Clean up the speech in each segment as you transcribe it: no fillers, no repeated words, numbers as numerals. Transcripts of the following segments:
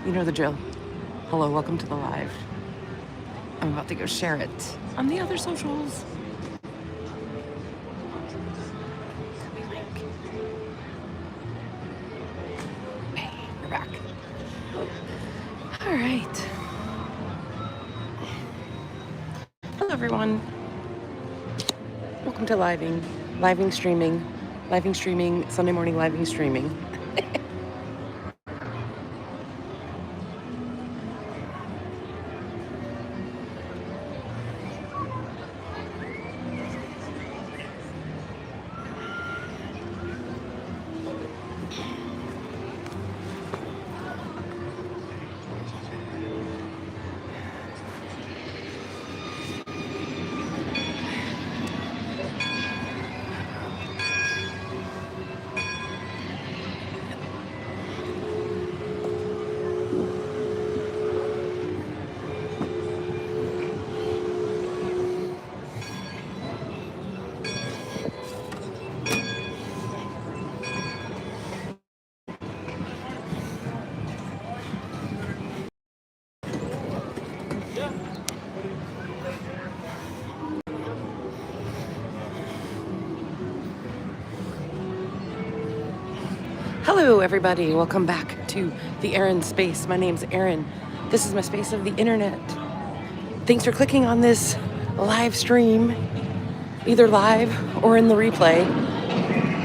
You know the drill. Hello, welcome to the live. I'm about to go share it on the other socials. Hey, we're back. All right. Hello, everyone. Welcome to living streaming, Sunday morning living streaming. Hello, everybody. Welcome back to TheErinSpace. My name's Erin. This is my space of the internet. Thanks for clicking on this live stream, either live or in the replay.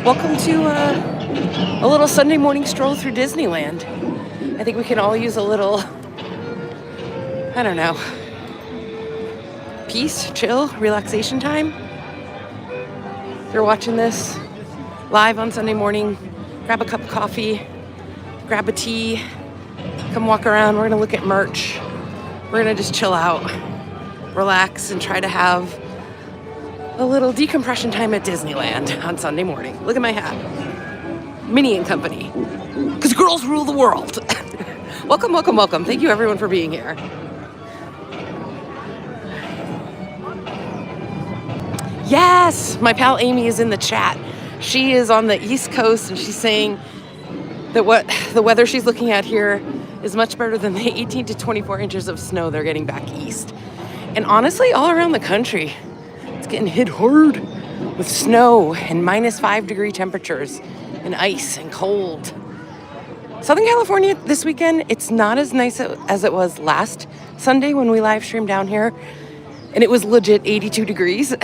Welcome to a little Sunday morning stroll through Disneyland. I think we can all use a little, I don't know, peace, chill, relaxation time. If you're watching this live on Sunday morning, grab a cup of coffee, grab a tea, come walk around. We're gonna look at merch. We're gonna just chill out, relax, and try to have a little decompression time at Disneyland on Sunday morning. Look at my hat. Minnie and Company. Because girls rule the world. Welcome, welcome, welcome. Thank you everyone for being here. Yes, my pal Amy is in the chat. She is on the East Coast and she's saying that what the weather she's looking at here is much better than the 18 to 24 inches of snow they're getting back east. And honestly, all around the country, it's getting hit hard with snow and -5-degree temperatures and ice and cold. Southern California this weekend, it's not as nice as it was last Sunday when we live streamed down here. And it was legit 82 degrees.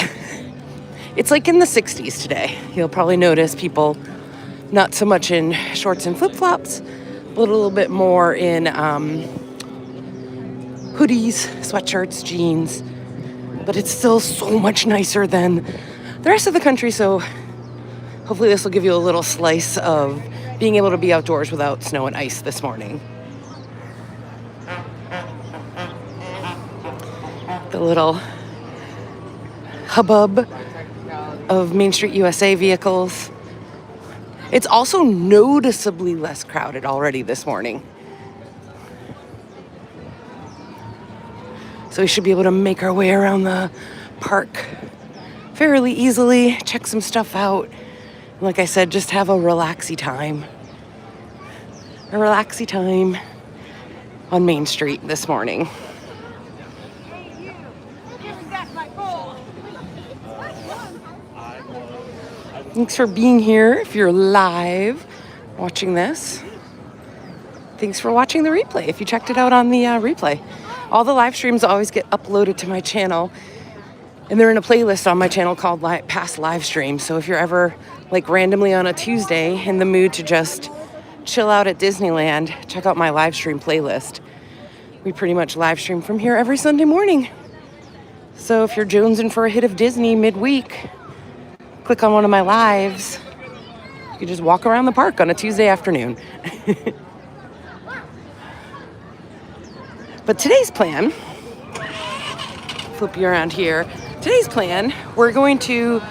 It's like in the 60s today. You'll probably notice people not so much in shorts and flip-flops, but a little bit more in hoodies, sweatshirts, jeans. But it's still so much nicer than the rest of the country, so hopefully this will give you a little slice of being able to be outdoors without snow and ice this morning. The little hubbub of Main Street USA vehicles. It's also noticeably less crowded already this morning. So we should be able to make our way around the park fairly easily, check some stuff out. And like I said, just have a relaxy time. A relaxy time on Main Street this morning. Thanks for being here if you're live watching this. Thanks for watching the replay if you checked it out on the replay. All the live streams always get uploaded to my channel and they're in a playlist on my channel called Past Live Streams. So if you're ever like randomly on a Tuesday in the mood to just chill out at Disneyland, check out my live stream playlist. We pretty much live stream from here every Sunday morning. So if you're jonesing for a hit of Disney midweek, click on one of my lives. You can just walk around the park on a Tuesday afternoon. But today's plan, flip you around here. Today's plan, we're going to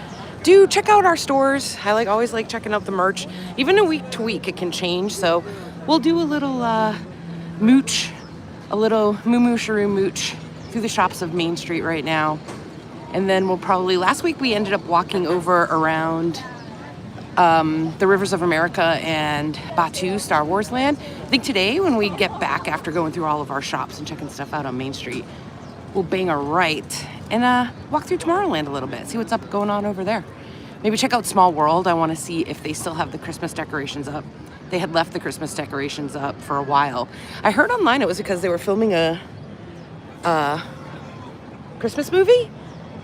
check out our stores. I always like checking out the merch. Even a week to week, it can change. So we'll do a little mooch, a little moo-moo-sharoo mooch through the shops of Main Street right now. And then we'll probably, last week we ended up walking over around the Rivers of America and Batu, Star Wars Land. I think today, when we get back after going through all of our shops and checking stuff out on Main Street, we'll bang a right and walk through Tomorrowland a little bit, see what's up going on over there. Maybe check out Small World. I want to see if they still have the Christmas decorations up. They had left the Christmas decorations up for a while. I heard online it was because they were filming a Christmas movie?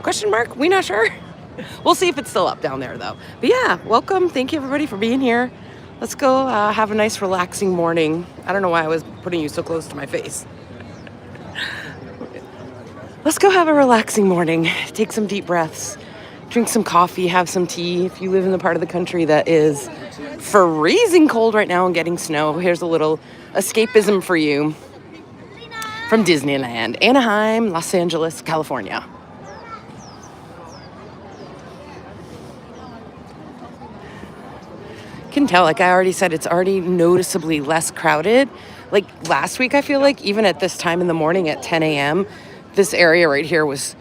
Question mark? We not sure. We'll see if it's still up down there, though. But yeah, welcome. Thank you, everybody, for being here. Let's go have a nice, relaxing morning. I don't know why I was putting you so close to my face. Let's go have a relaxing morning. Take some deep breaths. Drink some coffee, have some tea. If you live in the part of the country that is freezing cold right now and getting snow, here's a little escapism for you from Disneyland, Anaheim, Los Angeles, California. Can tell, like I already said, it's already noticeably less crowded. Like last week, I feel like even at this time in the morning at 10 a.m., this area right here was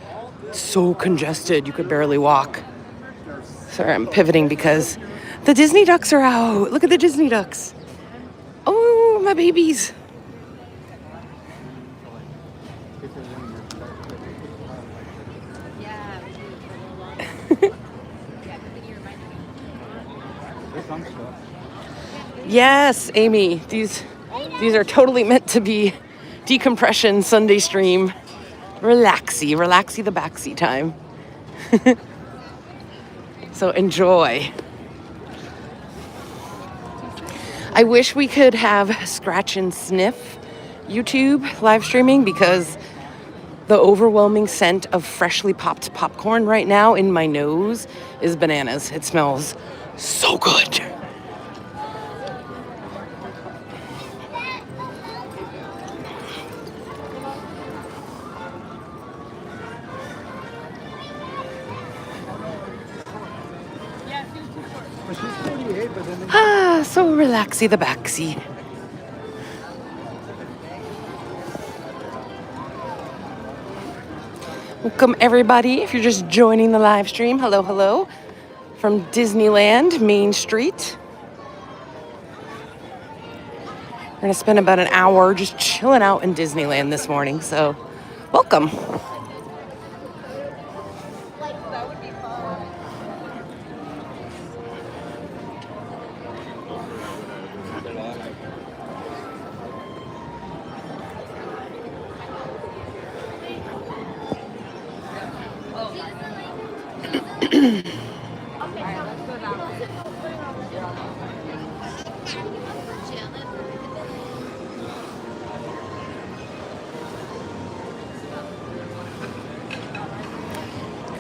so congested you could barely walk. Sorry, I'm pivoting because the Disney ducks are out. Look at the Disney ducks. Oh, my babies. Yes, Amy, these are totally meant to be decompression Sunday stream. Relaxy the backseat time. So enjoy. I wish we could have scratch and sniff YouTube live streaming because the overwhelming scent of freshly popped popcorn right now in my nose is bananas. It smells so good. So relaxy the backseat. Welcome everybody. If you're just joining the live stream, hello, hello. From Disneyland, Main Street. We're gonna spend about an hour just chilling out in Disneyland this morning, so welcome.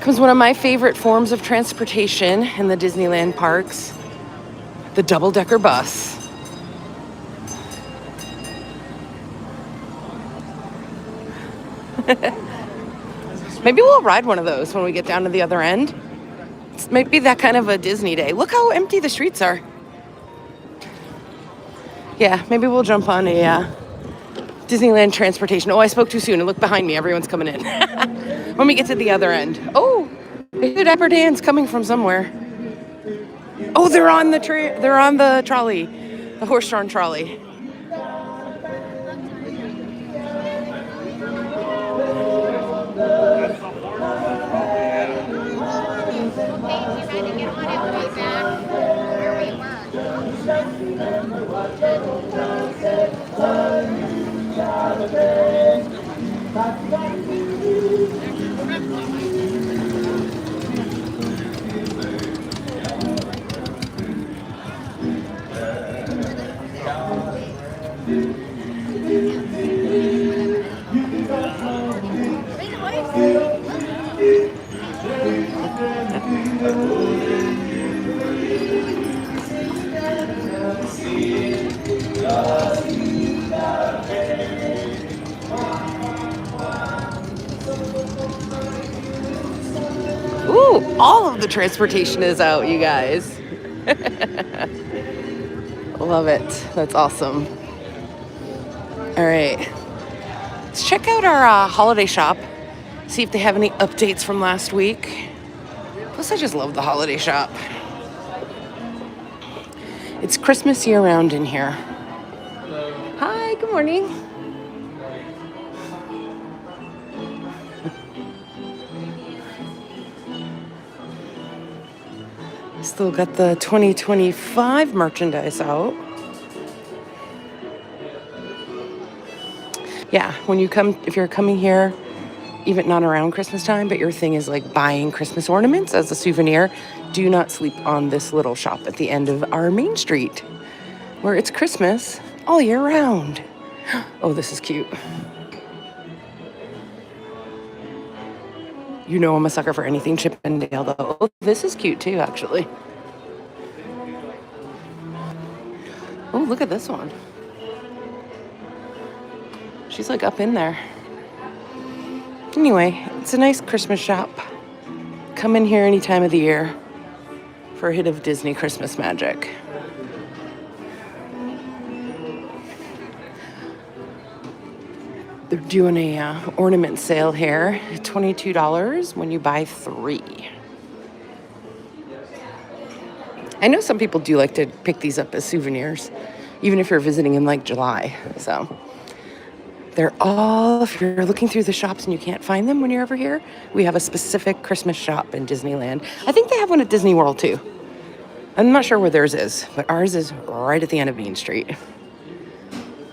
Comes one of my favorite forms of transportation in the Disneyland parks, the double-decker bus. Maybe we'll ride one of those when we get down to the other end. It might be that kind of a Disney day. Look how empty the streets are. Yeah, maybe we'll jump on a Disneyland transportation. Oh, I spoke too soon. And look behind me. Everyone's coming in. When we get to the other end. Oh, the Dapper Dan's coming from somewhere. Oh, they're on the trolley. The horse-drawn trolley. Ooh, all of the transportation is out, you guys. Love it. That's awesome. All right. Let's check out our holiday shop. See if they have any updates from last week. Plus, I just love the holiday shop. It's Christmas year-round in here. Hi, good morning. Still got the 2025 merchandise out. Yeah, when you come, if you're coming here, even not around Christmas time, but your thing is like buying Christmas ornaments as a souvenir, do not sleep on this little shop at the end of our main street, where it's Christmas all year round. Oh, this is cute. You know I'm a sucker for anything Chip and Dale, though. Oh, this is cute, too, actually. Oh, look at this one. She's, like, up in there. Anyway, it's a nice Christmas shop. Come in here any time of the year for a hit of Disney Christmas magic. They're doing a ornament sale here, $22 when you buy 3. I know some people do like to pick these up as souvenirs, even if you're visiting in like July. So they're all, if you're looking through the shops and you can't find them when you're over here, we have a specific Christmas shop in Disneyland. I think they have one at Disney World too. I'm not sure where theirs is, but ours is right at the end of Main Street.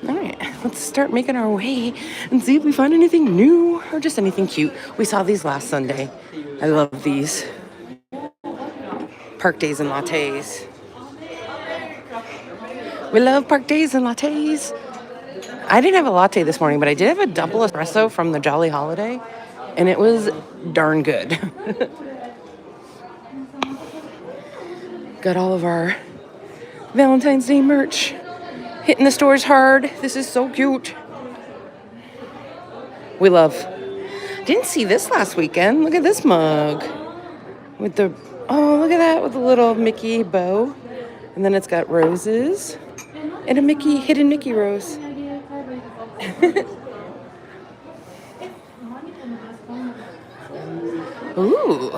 All right, let's start making our way and see if we find anything new or just anything cute. We saw these last Sunday. I love these. Park days and lattes. We love park days and lattes. I didn't have a latte this morning, but I did have a double espresso from the Jolly Holiday, and it was darn good. Got all of our Valentine's Day merch hitting the stores hard. This is so cute. We love. Didn't see this last weekend. Look at this mug with the, oh, look at that, with a little Mickey bow. And then it's got roses and a Mickey, hidden Mickey rose. Ooh.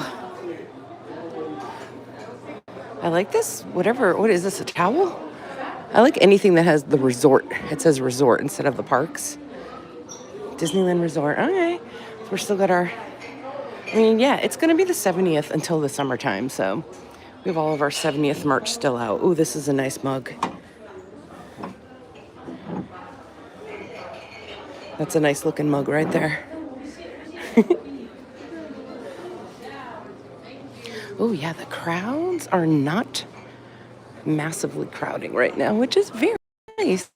I like this, whatever, what is this, a towel? I like anything that has the resort. It says resort instead of the parks. Disneyland Resort. Okay. We're still got our, I mean, yeah, it's going to be the 70th until the summertime, so we have all of our 70th merch still out. Ooh, this is a nice mug. That's a nice looking mug right there. Oh, yeah, the crowds are not massively crowding right now, which is very nice.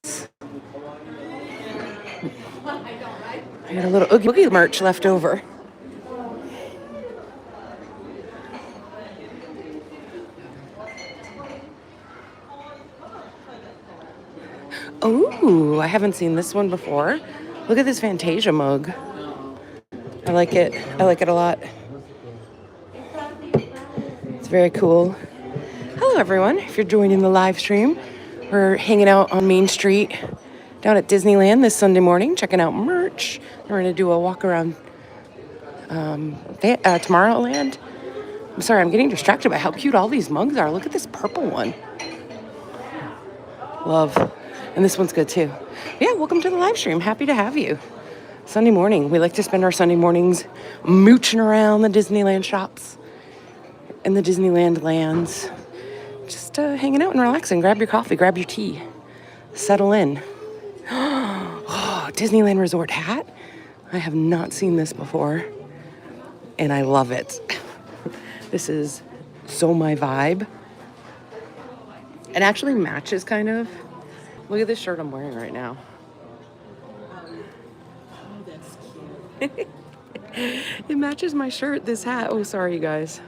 I got a little Oogie Boogie merch left over. Oh, I haven't seen this one before. Look at this Fantasia mug. I like it. I like it a lot. It's very cool. Hello, everyone. If you're joining the live stream, we're hanging out on Main Street down at Disneyland this Sunday morning, checking out merch. We're going to do a walk around Tomorrowland. I'm sorry, I'm getting distracted by how cute all these mugs are. Look at this purple one. Love. And this one's good too. Yeah, welcome to the live stream. Happy to have you. Sunday morning. We like to spend our Sunday mornings mooching around the Disneyland shops and the Disneyland lands. Just hanging out and relaxing. Grab your coffee, grab your tea. Settle in. Oh, Disneyland Resort hat. I have not seen this before, and I love it. This is so my vibe. It actually matches kind of. Look at this shirt I'm wearing right now. Oh, that's cute. It matches my shirt, this hat. Oh, sorry, you guys.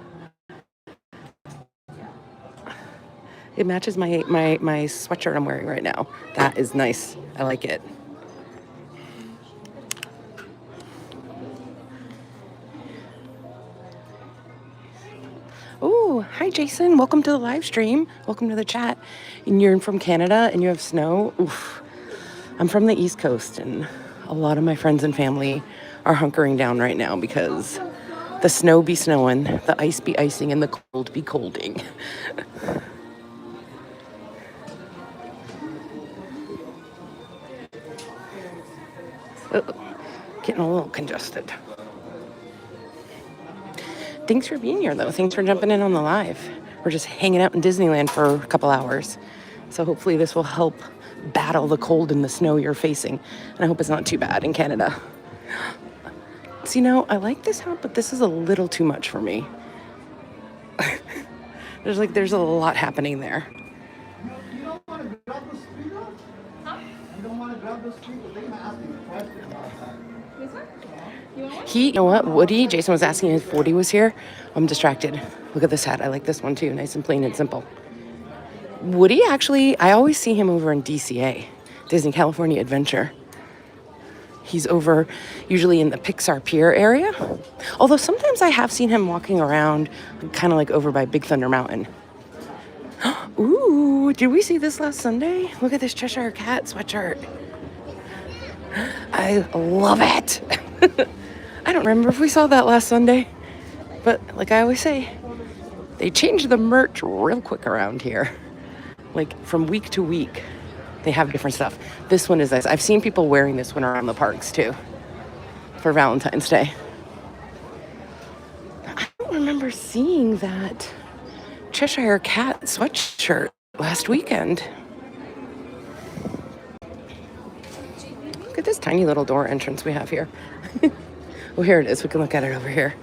It matches my sweatshirt I'm wearing right now. That is nice. I like it. Oh, hi, Jason. Welcome to the live stream. Welcome to the chat. And you're from Canada and you have snow. Oof. I'm from the East Coast, and a lot of my friends and family are hunkering down right now because the snow be snowing, the ice be icing, and the cold be colding. Oh, getting a little congested. Thanks for being here, though. Thanks for jumping in on the live. We're just hanging out in Disneyland for a couple hours. So hopefully this will help battle the cold and the snow you're facing. And I hope it's not too bad in Canada. So, I like this hat, but this is a little too much for me. There's a lot happening there. You don't want to grab the speaker? Huh? You don't want to grab the speaker? They're going to ask you a question about that. This one? You know what? Woody, Jason was asking if Woody was here. I'm distracted. Look at this hat. I like this one too. Nice and plain and simple. Woody, actually, I always see him over in DCA, Disney California Adventure. He's over usually in the Pixar Pier area. Although sometimes I have seen him walking around kind of like over by Big Thunder Mountain. Ooh, did we see this last Sunday? Look at this Cheshire Cat sweatshirt. I love it. I don't remember if we saw that last Sunday, but like I always say, they change the merch real quick around here. Like from week to week, they have different stuff. This one is nice. I've seen people wearing this one around the parks too for Valentine's Day. I don't remember seeing that Cheshire Cat sweatshirt last weekend. Look at this tiny little door entrance we have here. Well, here it is. We can look at it over here.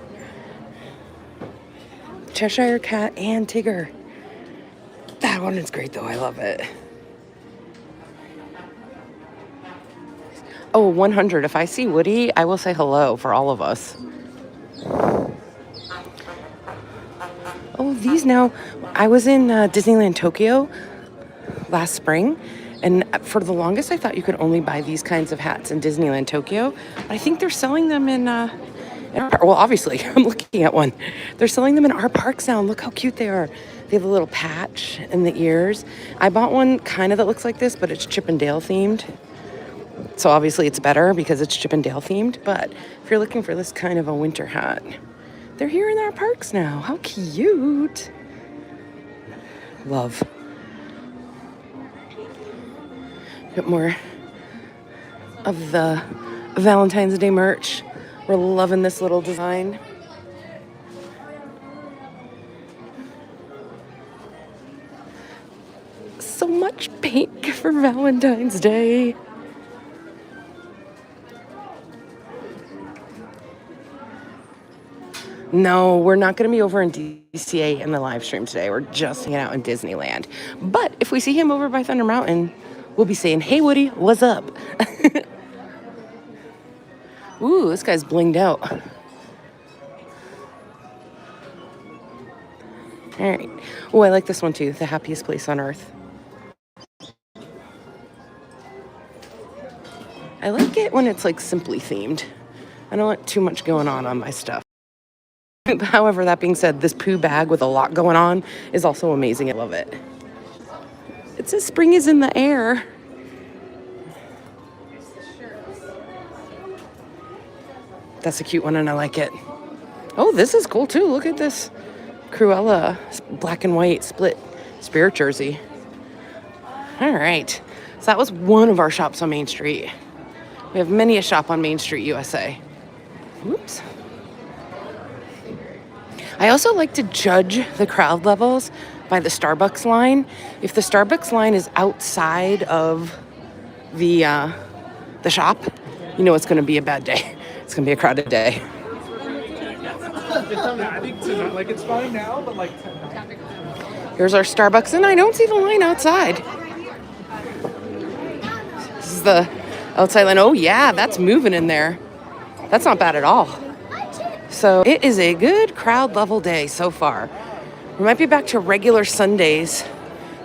Cheshire Cat and Tigger. That one is great, though. I love it. Oh, 100. If I see Woody, I will say hello for all of us. Oh, these now. I was in Disneyland Tokyo last spring, and for the longest, I thought you could only buy these kinds of hats in Disneyland Tokyo. I think they're selling them in our, well, obviously, I'm looking at one. They're selling them in our parks now, and look how cute they are. They have a little patch in the ears. I bought one kind of that looks like this, but it's Chip and Dale themed. So obviously it's better because it's Chip and Dale themed, but if you're looking for this kind of a winter hat, they're here in our parks now. How cute. Love. Got more of the Valentine's Day merch. We're loving this little design. So much pink for Valentine's Day. No, we're not going to be over in DCA in the live stream today. We're just hanging out in Disneyland. But if we see him over by Thunder Mountain, we'll be saying, "Hey, Woody, what's up?" Ooh, this guy's blinged out. All right. Oh, I like this one too. The happiest place on earth. I like it when it's like simply themed. I don't want too much going on my stuff. However, that being said, this Pooh bag with a lot going on is also amazing. I love it. It says spring is in the air. That's a cute one and I like it. Oh, this is cool too. Look at this Cruella black and white split spirit jersey. All right. So that was one of our shops on Main Street. We have many a shop on Main Street, USA. Oops. I also like to judge the crowd levels by the Starbucks line. If the Starbucks line is outside of the shop, you know it's going to be a bad day. It's going to be a crowded day. I think tonight, like it's fine now, but like tonight. Here's our Starbucks, and I don't see the line outside. This is the outside line. Oh yeah, that's moving in there. That's not bad at all. So it is a good crowd level day so far. We might be back to regular Sundays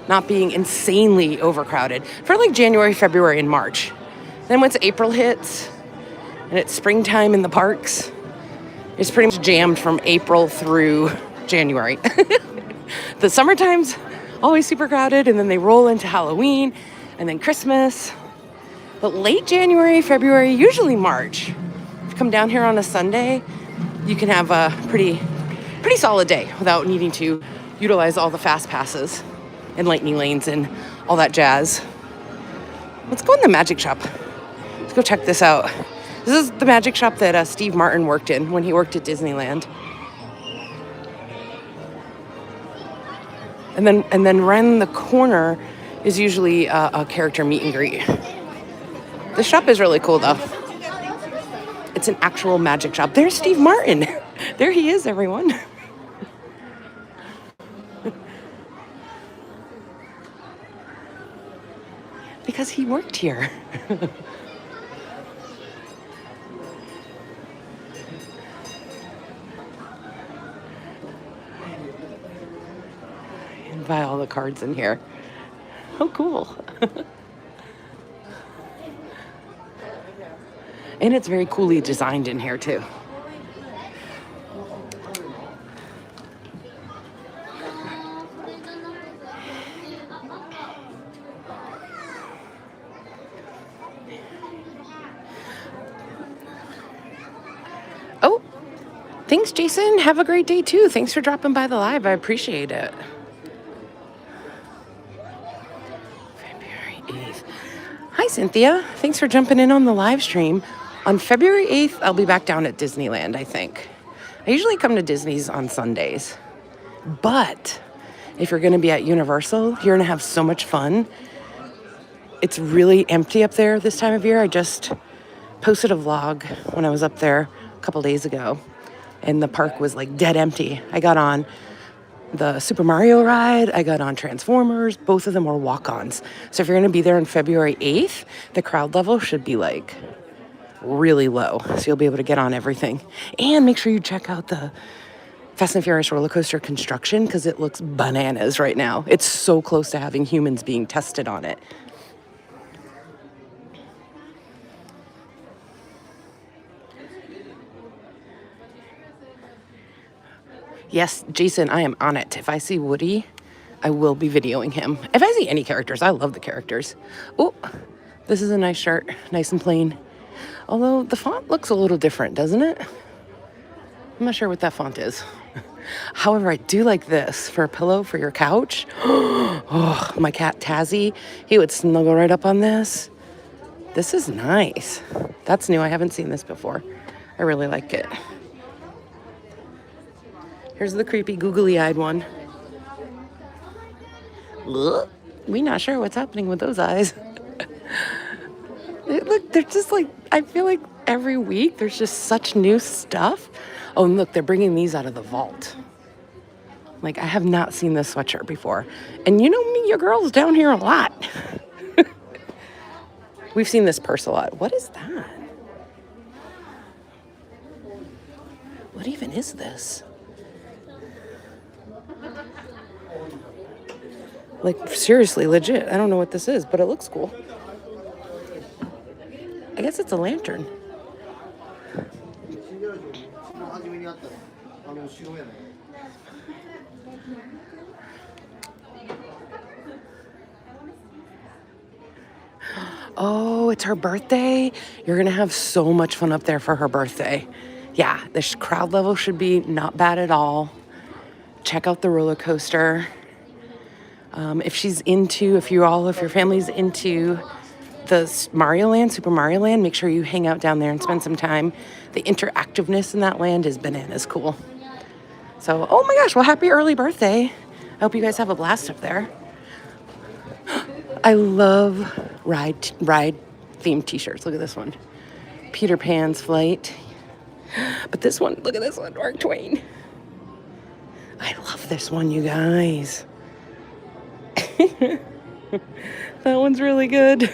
not being insanely overcrowded for like January, February, and March. Then once April hits and it's springtime in the parks, it's pretty much jammed from April through January. The summertime's always super crowded, and then they roll into Halloween and then Christmas. But late January, February, usually March, if you come down here on a Sunday, you can have a pretty solid day without needing to utilize all the fast passes and lightning lanes and all that jazz. Let's go in the magic shop. Let's go check this out. This is the magic shop that Steve Martin worked in when he worked at Disneyland. And then around the corner is usually a character meet and greet. This shop is really cool though. It's an actual magic shop. There's Steve Martin. There he is, everyone. Because he worked here. And buy all the cards in here. Oh, cool. And it's very coolly designed in here too. Oh, thanks, Jason. Have a great day too. Thanks for dropping by the live. I appreciate it. February 8th. Hi, Cynthia. Thanks for jumping in on the live stream. On February 8th, I'll be back down at Disneyland, I think. I usually come to Disney's on Sundays. But if you're going to be at Universal, you're going to have so much fun. It's really empty up there this time of year. I just posted a vlog when I was up there a couple days ago, and the park was like dead empty. I got on the Super Mario ride, I got on Transformers, both of them were walk-ons. So if you're gonna be there on February 8th, the crowd level should be like really low. So you'll be able to get on everything. And make sure you check out the Fast and Furious roller coaster construction because it looks bananas right now. It's so close to having humans being tested on it. Yes, Jason, I am on it. If I see Woody, I will be videoing him. If I see any characters, I love the characters. Oh, this is a nice shirt, nice and plain. Although the font looks a little different, doesn't it? I'm not sure what that font is. However, I do like this for a pillow for your couch. Oh, my cat Tazzy, he would snuggle right up on this. This is nice. That's new. I haven't seen this before. I really like it. Here's the creepy googly-eyed one. Look, we not sure what's happening with those eyes. Look, they're just like, I feel like every week there's just such new stuff. Oh, and look, they're bringing these out of the vault. Like, I have not seen this sweatshirt before. And you know me, your girl's down here a lot. We've seen this purse a lot. What is that? What even is this? Like, seriously, legit. I don't know what this is, but it looks cool. I guess it's a lantern. Oh, it's her birthday. You're going to have so much fun up there for her birthday. Yeah, this crowd level should be not bad at all. Check out the roller coaster. If your family's into the Mario Land, Super Mario Land, make sure you hang out down there and spend some time. The interactiveness in that land is bananas cool. So, oh my gosh, well, happy early birthday. I hope you guys have a blast up there. I love ride themed t-shirts. Look at this one. Peter Pan's Flight. But this one, look at this one, Mark Twain. I love this one, you guys. That one's really good.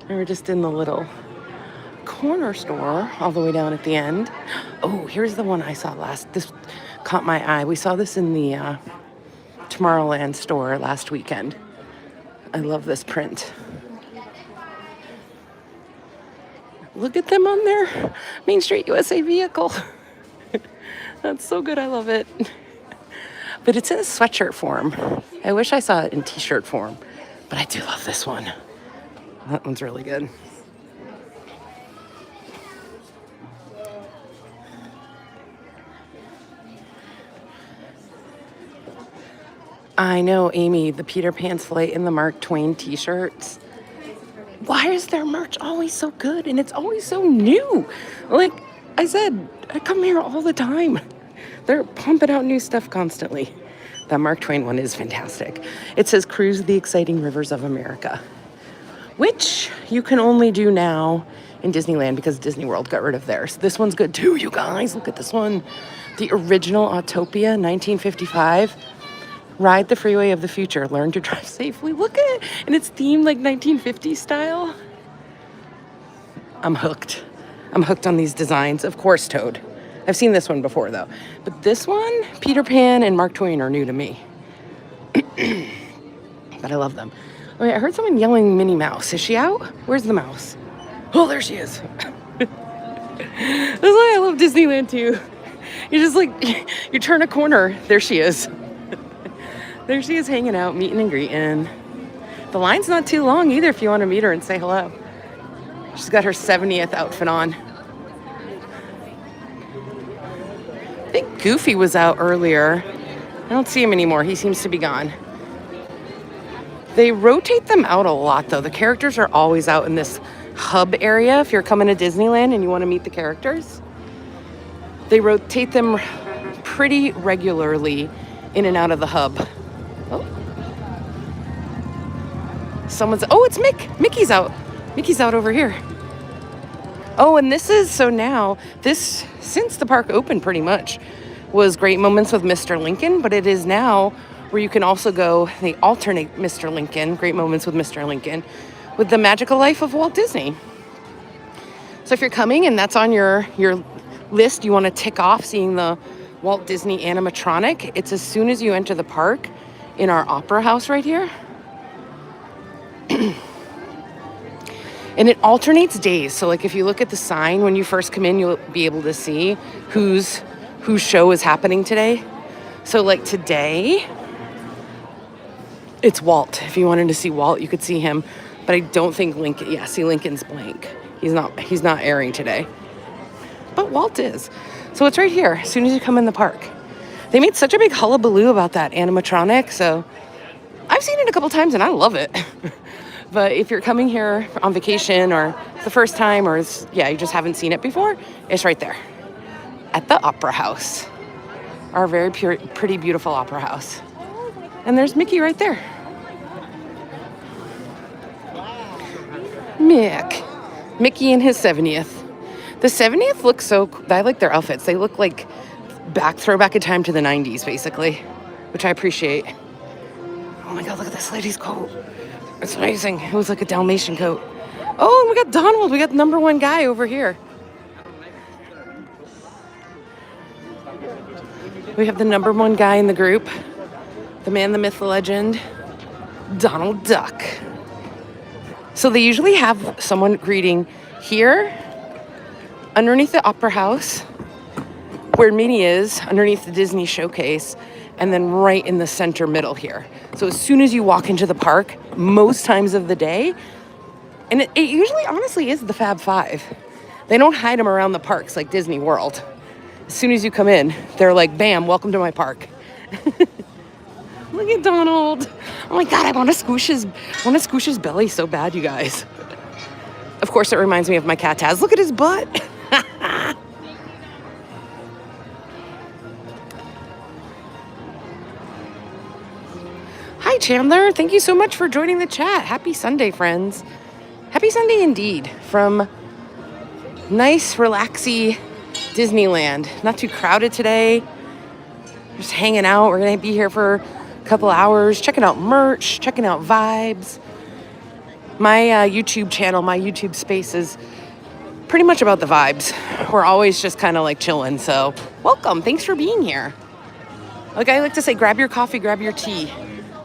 And we're just in the little corner store all the way down at the end. Oh, here's the one I saw last. This caught my eye. We saw this in the Tomorrowland store last weekend. I love this print. Look at them on their Main Street USA vehicle. That's so good. I love it. But it's in a sweatshirt form. I wish I saw it in t-shirt form, but I do love this one. That one's really good. I know, Amy, the Peter Pan's Flight and the Mark Twain t-shirts. Why is their merch always so good and it's always so new? Like I said, I come here all the time. They're pumping out new stuff constantly. That Mark Twain one is fantastic. It says Cruise the Exciting Rivers of America, which you can only do now in Disneyland because Disney World got rid of theirs. This one's good too, you guys. Look at this one. The original Autopia, 1955. Ride the freeway of the future. Learn to drive safely. Look at it. And it's themed like 1950s style. I'm hooked. I'm hooked on these designs. Of course, Toad. I've seen this one before, though. But this one, Peter Pan and Mark Twain are new to me. But I love them. Oh, yeah, I heard someone yelling Minnie Mouse. Is she out? Where's the mouse? Oh, there she is. That's why I love Disneyland, too. You just like, you turn a corner. There she is. There she is hanging out, meeting and greeting. The line's not too long either if you want to meet her and say hello. She's got her 70th outfit on. I think Goofy was out earlier. I don't see him anymore. He seems to be gone. They rotate them out a lot, though. The characters are always out in this hub area. If you're coming to Disneyland and you want to meet the characters, they rotate them pretty regularly in and out of the hub. Oh. Oh, it's Mick. Mickey's out. Mickey's out over here. Oh, and this is, so now, this, since the park opened pretty much, was Great Moments with Mr. Lincoln, but it is now where you can also go, they alternate Mr. Lincoln, Great Moments with Mr. Lincoln, with The Magical Life of Walt Disney. So if you're coming and that's on your list, you want to tick off seeing the Walt Disney animatronic, it's as soon as you enter the park in our opera house right here. And it alternates days. So like if you look at the sign when you first come in, you'll be able to see whose show is happening today. So like today, it's Walt. If you wanted to see Walt, you could see him. But I don't think Lincoln, yeah, see Lincoln's blank. He's not airing today. But Walt is. So it's right here as soon as you come in the park. They made such a big hullabaloo about that animatronic. So I've seen it a couple times and I love it. But if you're coming here on vacation or the first time or you just haven't seen it before, it's right there at the Opera House. Our very pretty, beautiful Opera House. And there's Mickey right there. Mickey in his 70th. The 70th looks so cool. I like their outfits. They look like throwback in time to the 90s, basically, which I appreciate. Oh my God, look at this lady's coat. It's amazing. It was like a Dalmatian coat. Oh, and we got Donald. We got the number one guy over here. We have the number one guy in the group. The man, the myth, the legend, Donald Duck. So they usually have someone greeting here, underneath the Opera House, where Minnie is, underneath the Disney Showcase, and then right in the center middle here. So as soon as you walk into the park, most times of the day, and it usually honestly is the Fab Five. They don't hide them around the parks like Disney World. As soon as you come in, they're like, bam, welcome to my park. Look at Donald. Oh my God, I want to squish his belly so bad, you guys. Of course, it reminds me of my cat Taz. Look at his butt. Hi, Chandler. Thank you so much for joining the chat. Happy Sunday, friends. Happy Sunday indeed from nice, relaxy Disneyland. Not too crowded today. Just hanging out. We're going to be here for a couple hours, checking out merch, checking out vibes. My YouTube channel, my YouTube space is pretty much about the vibes. We're always just kind of like chilling. So welcome. Thanks for being here. Like I like to say, grab your coffee, grab your tea.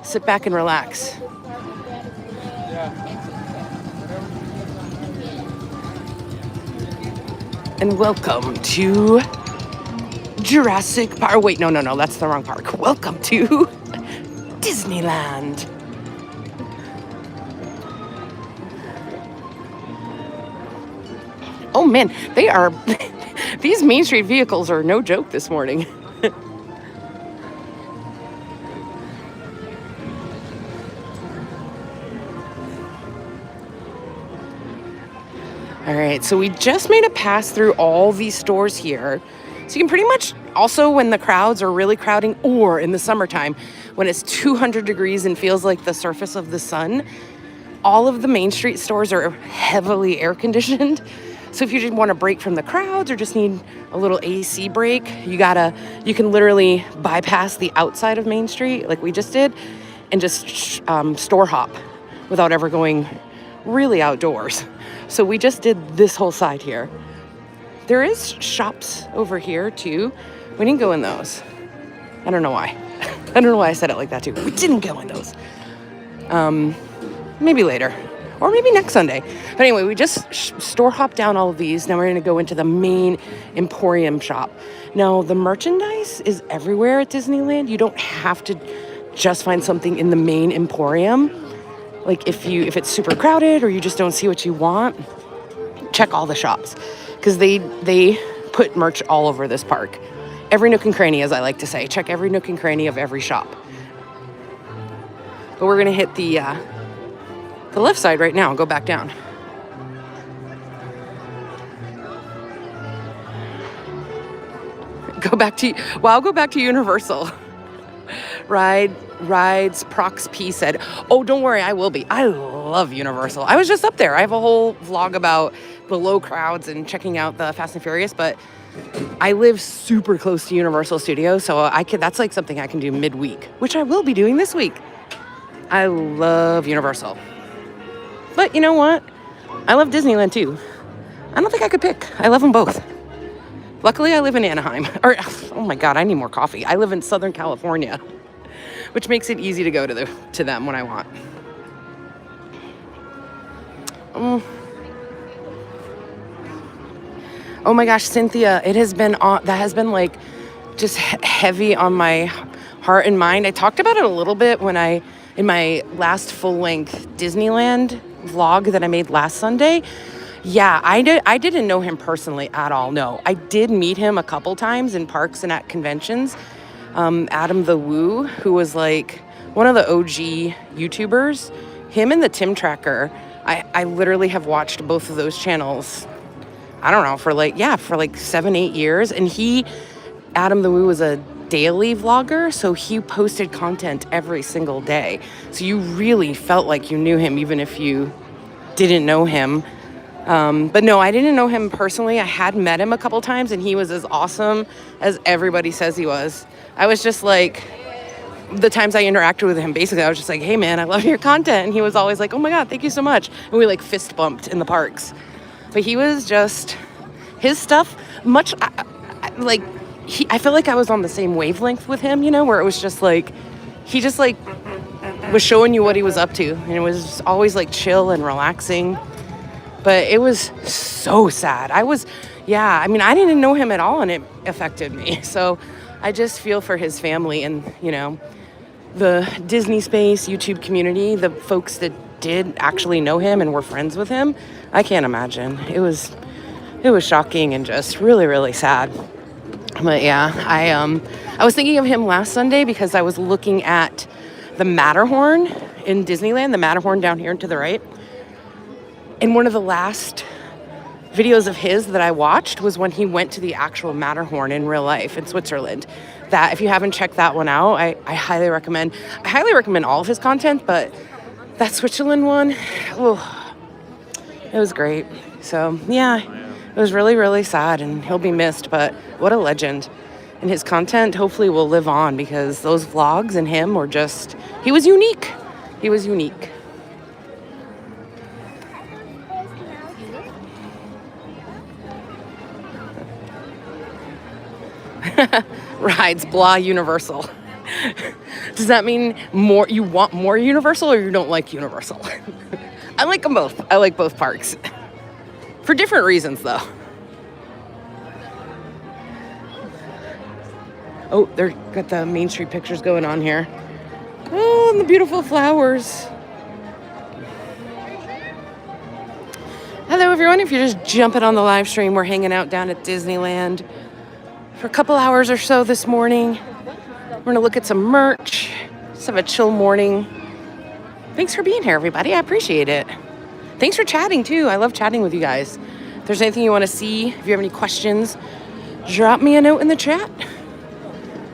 Sit back and relax. And welcome to Jurassic Park. Wait, no, that's the wrong park. Welcome to Disneyland. Oh man, they are, these Main Street vehicles are no joke this morning. All right, so we just made a pass through all these stores here. So you can pretty much also, when the crowds are really crowding, or in the summertime when it's 200 degrees and feels like the surface of the sun, all of the Main Street stores are heavily air conditioned. So if you just want to break from the crowds or just need a little AC break, you can literally bypass the outside of Main Street like we just did and just store hop without ever going really outdoors. So we just did this whole side here. There is shops over here too. We didn't go in those. I don't know why. I don't know why I said it like that too. We didn't go in those. Maybe later. Or maybe next Sunday. But anyway, we just store hop down all of these. Now we're going to go into the main Emporium shop. Now, the merchandise is everywhere at Disneyland. You don't have to just find something in the main Emporium. Like if it's super crowded or you just don't see what you want, check all the shops. Because they put merch all over this park. Every nook and cranny, as I like to say. Check every nook and cranny of every shop. But we're going to hit the left side right now and go back down. I'll go back to Universal. Rides, Prox P said, oh, don't worry, I will be. I love Universal. I was just up there. I have a whole vlog about the low crowds and checking out the Fast and Furious, but I live super close to Universal Studios, so that's like something I can do midweek, which I will be doing this week. I love Universal. But you know what? I love Disneyland too. I don't think I could pick. I love them both. Luckily, I live in Anaheim. Oh my God, I need more coffee. I live in Southern California, which makes it easy to go to them when I want. Oh my gosh, Cynthia, that has been like just heavy on my heart and mind. I talked about it a little bit in my last full-length Disneyland vlog that I made last Sunday. Yeah, I didn't know him personally at all. No, I did meet him a couple times in parks and at conventions. Adam the Woo, who was like one of the OG YouTubers, him and the Tim Tracker. I literally have watched both of those channels. I don't know, for like 7-8 years. And Adam the Woo was a daily vlogger, so he posted content every single day. So you really felt like you knew him, even if you didn't know him. But no, I didn't know him personally. I had met him a couple times, and he was as awesome as everybody says he was. I was just like, the times I interacted with him, basically, I was just like, hey man, I love your content. And he was always like, oh my God, thank you so much. And we like fist bumped in the parks. But he was just, his stuff, I feel like I was on the same wavelength with him, where it was just like, he just like was showing you what he was up to. And it was always like chill and relaxing. But it was so sad. I didn't know him at all, and it affected me. So I just feel for his family and, the DisneySpace YouTube community, the folks that did actually know him and were friends with him. I can't imagine. It was shocking and just really, really sad. But yeah, I was thinking of him last Sunday because I was looking at the Matterhorn in Disneyland, the Matterhorn down here and to the right. And one of the last videos of his that I watched was when he went to the actual Matterhorn in real life in Switzerland. That, if you haven't checked that one out, I highly recommend. I highly recommend all of his content, but that Switzerland one, it was great. So yeah, it was really, really sad, and he'll be missed, but what a legend. And his content hopefully will live on, because those vlogs and him were just, he was unique. He was unique. Rides, blah, Universal. Does that mean you want more Universal, or you don't like Universal? I like them both. I like both parks. For different reasons, though. Oh, they've got the Main Street pictures going on here. Oh, and the beautiful flowers. Hello, everyone. If you're just jumping on the live stream, we're hanging out down at Disneyland for a couple hours or so this morning. We're going to look at some merch. Just have a chill morning. Thanks for being here, everybody. I appreciate it. Thanks for chatting too. I love chatting with you guys. If there's anything you want to see, if you have any questions, drop me a note in the chat.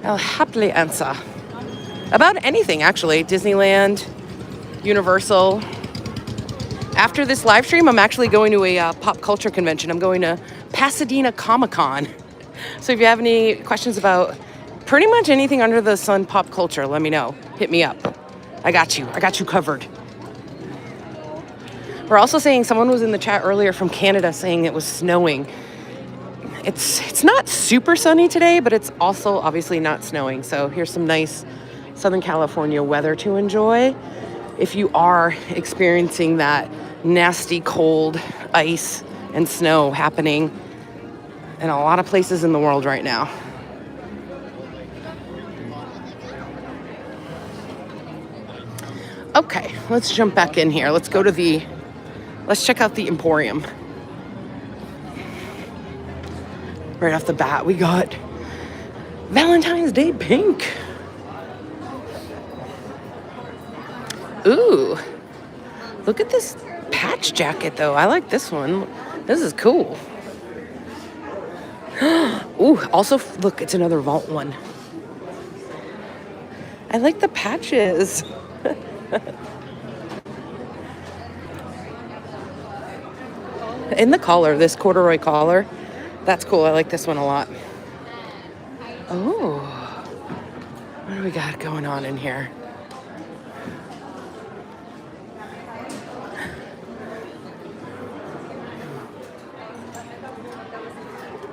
I'll happily answer. About anything, actually. Disneyland, Universal. After this live stream, I'm actually going to a pop culture convention. I'm going to Pasadena Comic-Con. So if you have any questions about pretty much anything under the sun pop culture, let me know. Hit me up. I got you. I got you covered. We're also saying, someone was in the chat earlier from Canada saying it was snowing. It's not super sunny today, but it's also obviously not snowing. So here's some nice Southern California weather to enjoy if you are experiencing that nasty cold ice and snow happening in a lot of places in the world right now. Okay, let's jump back in here. Let's check out the Emporium. Right off the bat, we got Valentine's Day pink. Ooh, look at this patch jacket though. I like this one. This is cool. Ooh, also look, it's another vault one. I like the patches. In the collar, this corduroy collar, that's cool. I like this one a lot. Oh, what do we got going on in here?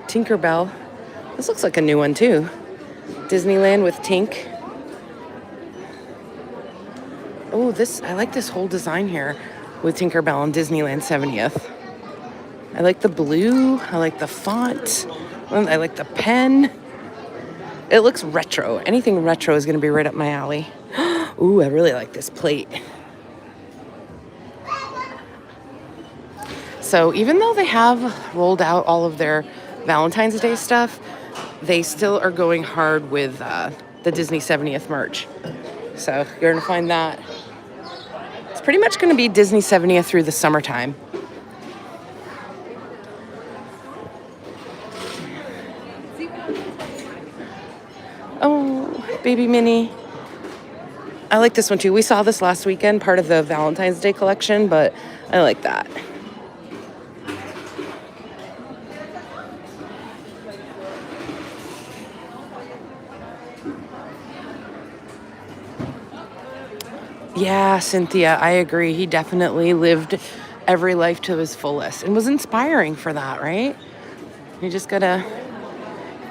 Tinkerbell. This looks like a new one too. Disneyland with Tink. Oh, I like this whole design here with Tinkerbell and Disneyland 70th. I like the blue. I like the font. I like the pen. It looks retro. Anything retro is going to be right up my alley. Ooh, I really like this plate. So even though they have rolled out all of their Valentine's Day stuff, they still are going hard with the Disney 70th merch. So you're going to find that. It's pretty much going to be Disney 70th through the summertime. Oh, baby Minnie. I like this one too. We saw this last weekend, part of the Valentine's Day collection, but I like that. Yeah, Cynthia, I agree. He definitely lived every life to his fullest and was inspiring for that, right? You just gotta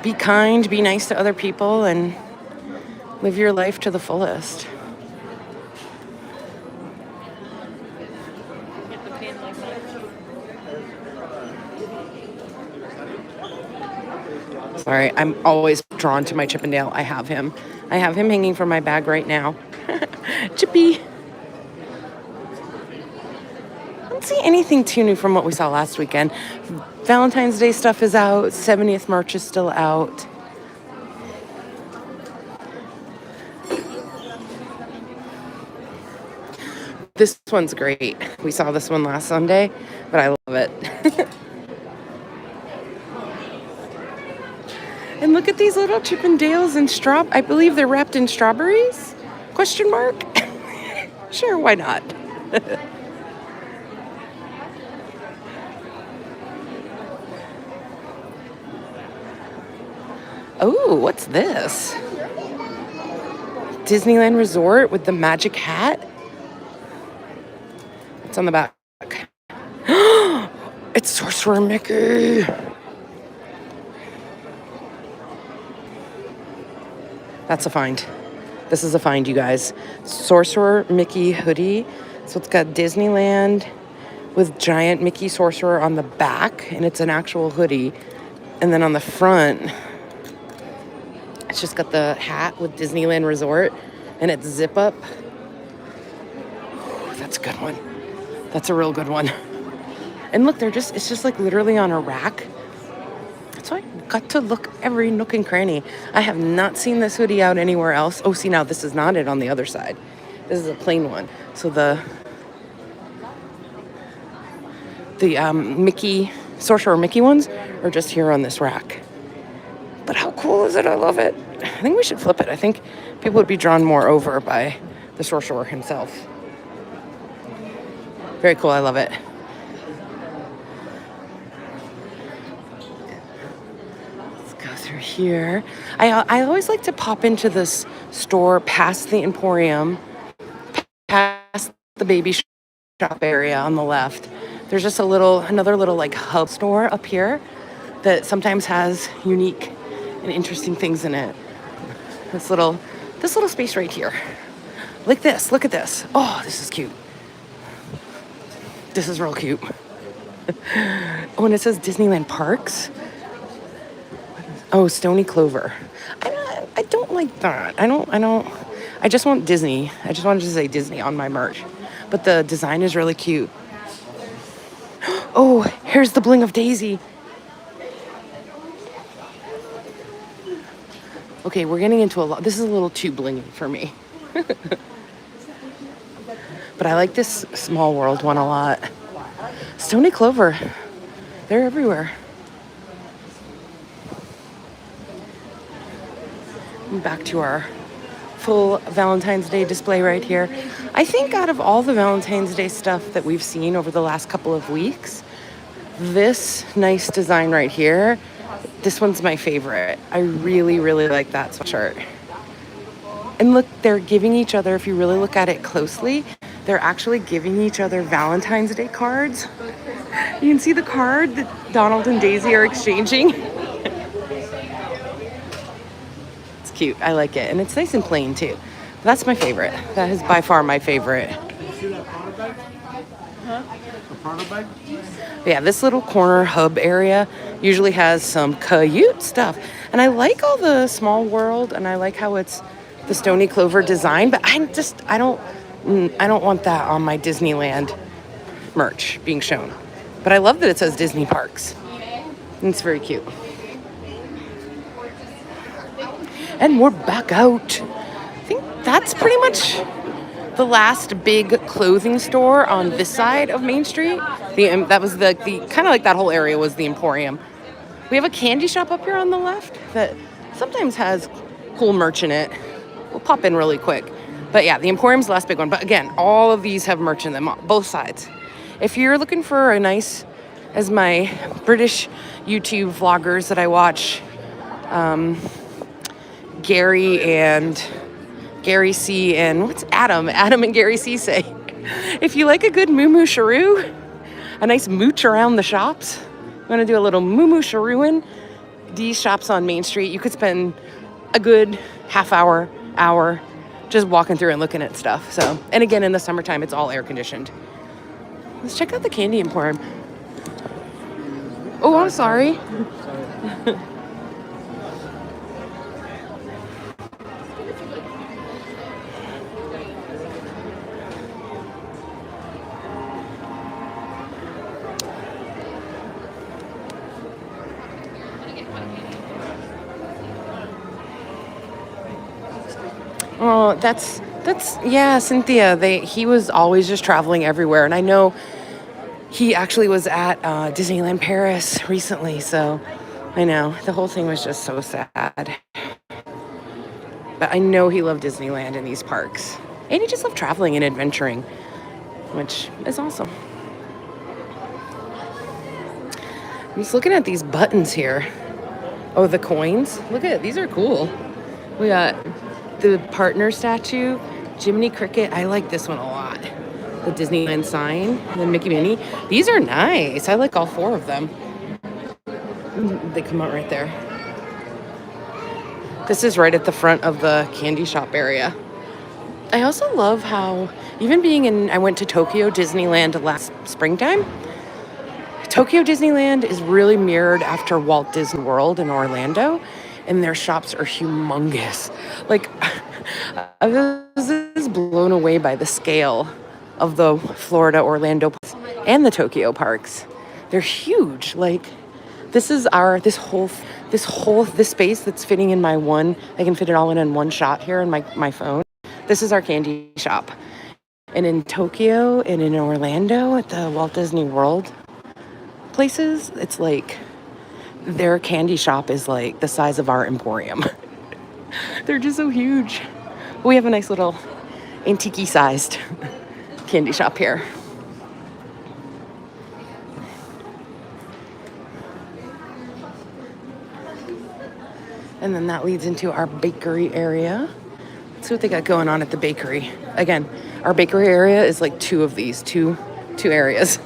be kind, be nice to other people, and live your life to the fullest. Sorry, I'm always drawn to my Chippendale. I have him hanging from my bag right now. Chippy. I don't see anything too new from what we saw last weekend. Valentine's Day stuff is out. 70th merch is still out. This one's great. We saw this one last Sunday, but I love it. And look at these little Chippendales and I believe they're wrapped in strawberries? Question mark? Sure, why not? Oh, what's this? Disneyland Resort with the magic hat? It's on the back. It's Sorcerer Mickey. That's a find. This is a find, you guys. Sorcerer Mickey hoodie. So it's got Disneyland with giant Mickey Sorcerer on the back, and it's an actual hoodie. And then on the front, it's just got the hat with Disneyland Resort, and it's zip up. Ooh, that's a good one. That's a real good one. And look, it's just like literally on a rack. So I got to look every nook and cranny. I have not seen this hoodie out anywhere else. Oh, see, now this is not it on the other side. This is a plain one. So The Mickey, Sorcerer Mickey ones are just here on this rack. But how cool is it? I love it. I think we should flip it. I think people would be drawn more over by the sorcerer himself. Very cool. I love it. Let's go through here. I always like to pop into this store past the Emporium, past the baby shop area on the left. There's just another little like hub store up here that sometimes has unique and interesting things in it. This little space right here. Like this. Look at this. Oh, this is cute. This is real cute. Oh, and it says Disneyland Parks. Oh, Stony Clover. I don't like that. I just want Disney. I just wanted to say Disney on my merch. But the design is really cute. Oh, here's the bling of Daisy. Okay, we're getting into a lot. This is a little too blingy for me. But I like this Small World one a lot. Stony Clover. They're everywhere. Back to our full Valentine's Day display right here. I think out of all the Valentine's Day stuff that we've seen over the last couple of weeks, this nice design right here, this one's my favorite. I really, really like that sweatshirt. And look, they're giving each other, if you really look at it closely, they're actually giving each other Valentine's Day cards. You can see the card that Donald and Daisy are exchanging. It's cute. I like it. And it's nice and plain, too. That's my favorite. That is by far my favorite. You see that Prada bag? Huh? The Prada bag? Yeah, this little corner hub area usually has some cute stuff. And I like all the Small World, and I like how it's the Stony Clover design, but I don't want that on my Disneyland merch being shown. But I love that it says Disney Parks. And it's very cute. And we're back out. I think that's pretty much the last big clothing store on this side of Main Street. That was the kind of like that whole area was the Emporium. We have a candy shop up here on the left that sometimes has cool merch in it. We'll pop in really quick. But yeah, the Emporium's the last big one. But again, all of these have merch in them, both sides. If you're looking for a nice, as my British YouTube vloggers that I watch, Gary C and what's Adam and Gary C say, if you like a good moo sharoo, a nice mooch around the shops, you want to do a little moo sharooing, these shops on Main Street, you could spend a good half hour just walking through and looking at stuff. So, and again, in the summertime, it's all air conditioned. Let's check out the Candy Emporium. Oh, I'm sorry. Oh, that's yeah, Cynthia. He was always just traveling everywhere, and I know he actually was at Disneyland Paris recently. So I know the whole thing was just so sad. But I know he loved Disneyland and these parks, and he just loved traveling and adventuring, which is awesome. I'm just looking at these buttons here. Oh, the coins. Look at it. These are cool. We got the partner statue, Jiminy Cricket. I like this one a lot. The Disneyland sign, the Mickey Minnie. These are nice. I like all four of them. They come out right there. This is right at the front of the candy shop area. I also love how, I went to Tokyo Disneyland last springtime. Tokyo Disneyland is really mirrored after Walt Disney World in Orlando, and their shops are humongous. Like, I was blown away by the scale of the Florida, Orlando, and the Tokyo parks. They're huge. Like, this is this space that's fitting in my one. I can fit it all in one shot here in my phone. This is our candy shop. And in Tokyo and in Orlando at the Walt Disney World, places, it's like their candy shop is like the size of our emporium. They're just so huge. We have a nice little antique-sized candy shop here. And then that leads into our bakery area. Let's see what they got going on at the bakery. Again, our bakery area is like two of these, two areas.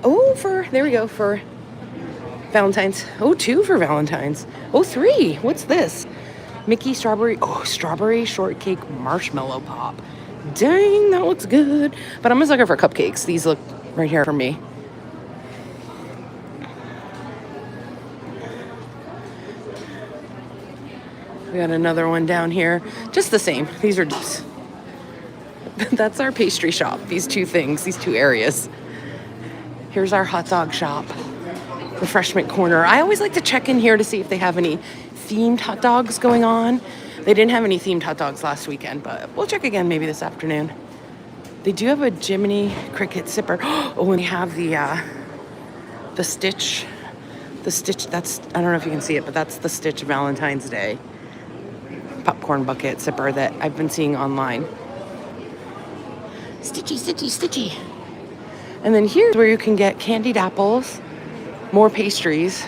Oh, there we go, for Valentine's. Oh, 2 for Valentine's. Oh, 3. What's this? Mickey strawberry. Oh, strawberry shortcake marshmallow pop. Dang, that looks good. But I'm a sucker for cupcakes. These look right here for me. We got another one down here. Just the same. These are just... That's our pastry shop. These 2 things, these 2 areas. Here's our hot dog shop. Refreshment corner. I always like to check in here to see if they have any themed hot dogs going on. They didn't have any themed hot dogs last weekend, but we'll check again maybe this afternoon. They do have a Jiminy Cricket sipper. Oh, and they have the Stitch. The Stitch, that's, I don't know if you can see it, but that's the Stitch Valentine's Day popcorn bucket sipper that I've been seeing online. Stitchy, stitchy, stitchy. And then here's where you can get candied apples, more pastries,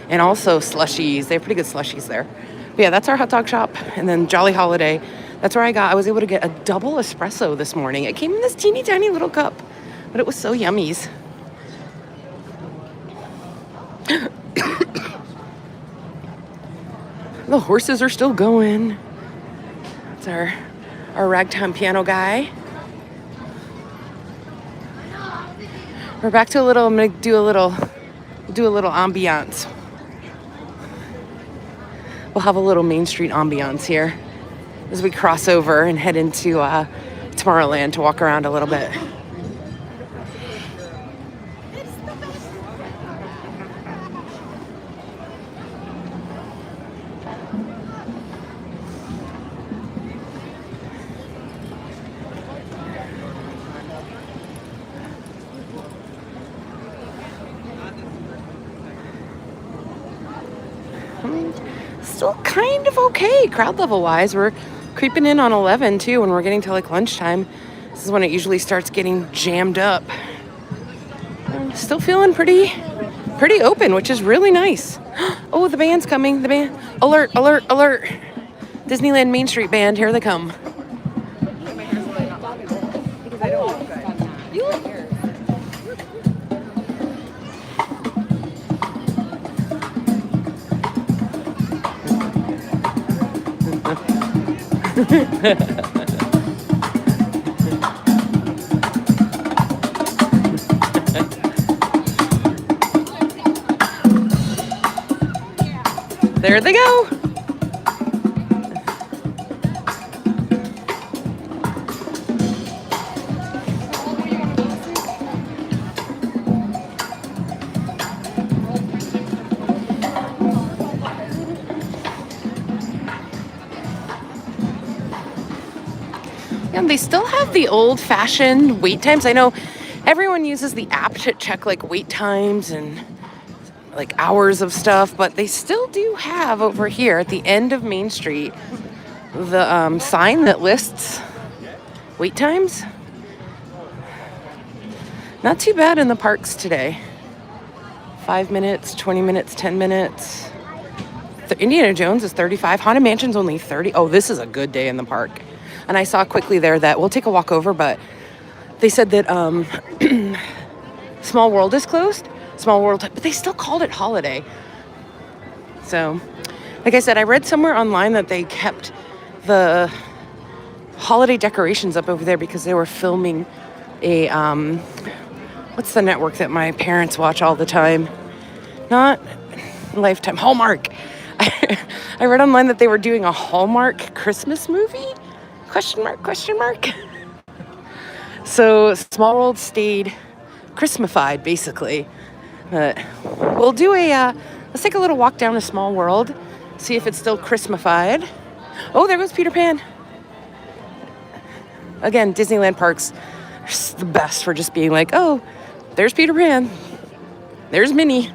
and also slushies. They have pretty good slushies there. But yeah, that's our hot dog shop. And then Jolly Holiday, that's where I was able to get a double espresso this morning. It came in this teeny tiny little cup, but it was so yummies. The horses are still going. It's our ragtime piano guy. We're back to I'm gonna do a little ambiance. We'll have a little Main Street ambiance here as we cross over and head into Tomorrowland to walk around a little bit. Still kind of okay crowd level wise. We're creeping in on 11 too when we're getting to like lunchtime. This is when it usually starts getting jammed up. I'm still feeling pretty open, which is really nice. Oh, the band's coming. The band. Alert, alert, alert. Disneyland Main Street band, here they come. There they go. And they still have the old-fashioned wait times. I know everyone uses the app to check like wait times and like hours of stuff, but they still do have over here at the end of Main Street the sign that lists wait times. Not too bad in the parks today. 5 minutes, 20 minutes, 10 minutes. Indiana Jones is 35. Haunted Mansion's only 30. Oh, this is a good day in the park. And I saw quickly there that we'll take a walk over, but they said that Small World is closed. Small World, but they still called it holiday. So, like I said, I read somewhere online that they kept the holiday decorations up over there because they were filming a, what's the network that my parents watch all the time? Not Lifetime, Hallmark. I read online that they were doing a Hallmark Christmas movie? Question mark. So Small World stayed Christmasified, basically. We'll do let's take a little walk down to Small World, see if it's still Christmasified. Oh, there goes Peter Pan. Again, Disneyland parks are the best for just being like, oh, there's Peter Pan. There's Minnie.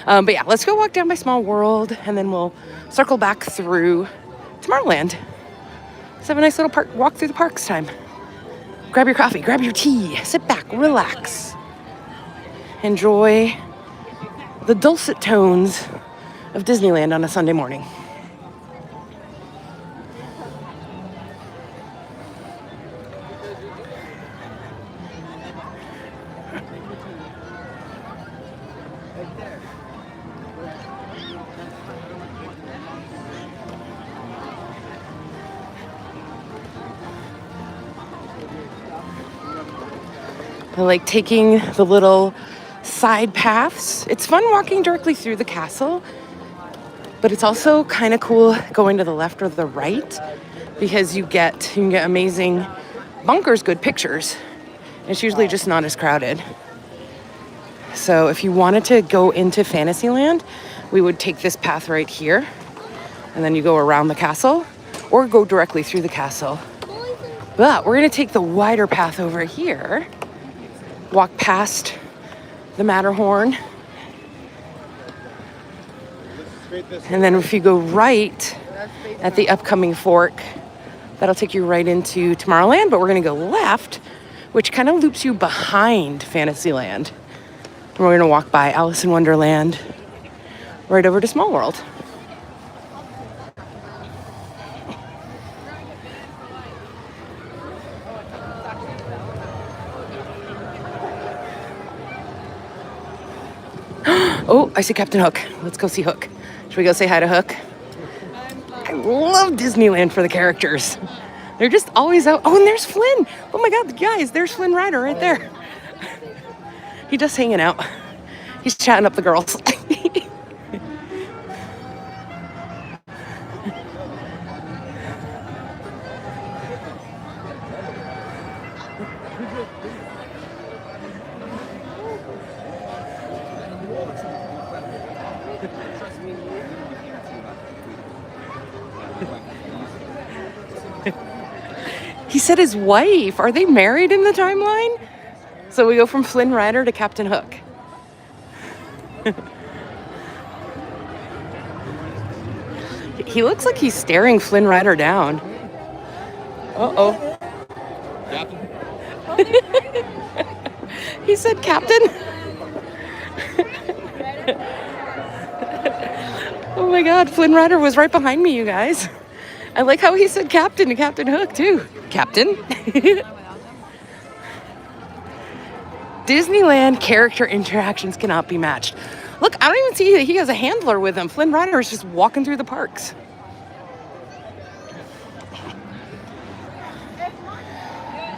But yeah, let's go walk down by Small World, and then we'll circle back through Tomorrowland. Let's have a nice little park walk through the parks time. Grab your coffee, grab your tea, sit back, relax. Enjoy the dulcet tones of Disneyland on a Sunday morning. I like taking the little side paths. It's fun walking directly through the castle, but it's also kind of cool going to the left or the right because you can get amazing bunkers good pictures. It's usually just not as crowded. So if you wanted to go into Fantasyland, we would take this path right here, and then you go around the castle or go directly through the castle. But we're gonna take the wider path over here, walk past the Matterhorn, and then if you go right at the upcoming fork, that'll take you right into Tomorrowland, but we're gonna go left, which kind of loops you behind Fantasyland. And we're gonna walk by Alice in Wonderland, right over to Small World. Oh, I see Captain Hook. Let's go see Hook. Should we go say hi to Hook? I love Disneyland for the characters. They're just always out. Oh, and there's Flynn. Oh my God, guys, there's Flynn Rider right there. He's just hanging out. He's chatting up the girls. He said his wife. Are they married in the timeline? So we go from Flynn Rider to Captain Hook. He looks like he's staring Flynn Rider down. Uh-oh. Captain? He said Captain. Oh my God, Flynn Rider was right behind me, you guys. I like how he said Captain to Captain Hook, too. Captain? Disneyland character interactions cannot be matched. Look, I don't even see that he has a handler with him. Flynn Rider is just walking through the parks.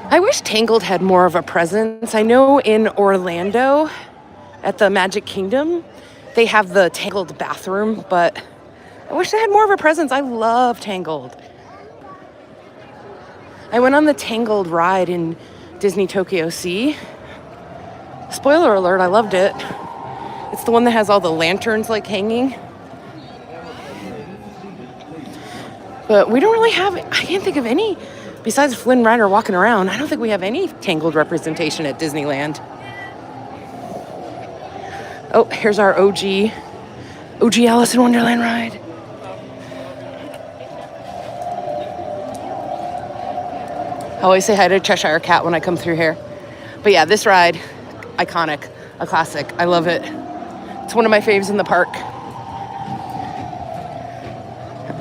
I wish Tangled had more of a presence. I know in Orlando at the Magic Kingdom, they have the Tangled bathroom, but I wish they had more of a presence. I love Tangled. I went on the Tangled ride in Disney Tokyo Sea. Spoiler alert, I loved it. It's the one that has all the lanterns like hanging. But we don't really have, I can't think of any, besides Flynn Rider walking around, I don't think we have any Tangled representation at Disneyland. Oh, here's our OG Alice in Wonderland ride. I always say hi to Cheshire Cat when I come through here. But yeah, this ride, iconic, a classic. I love it. It's one of my faves in the park.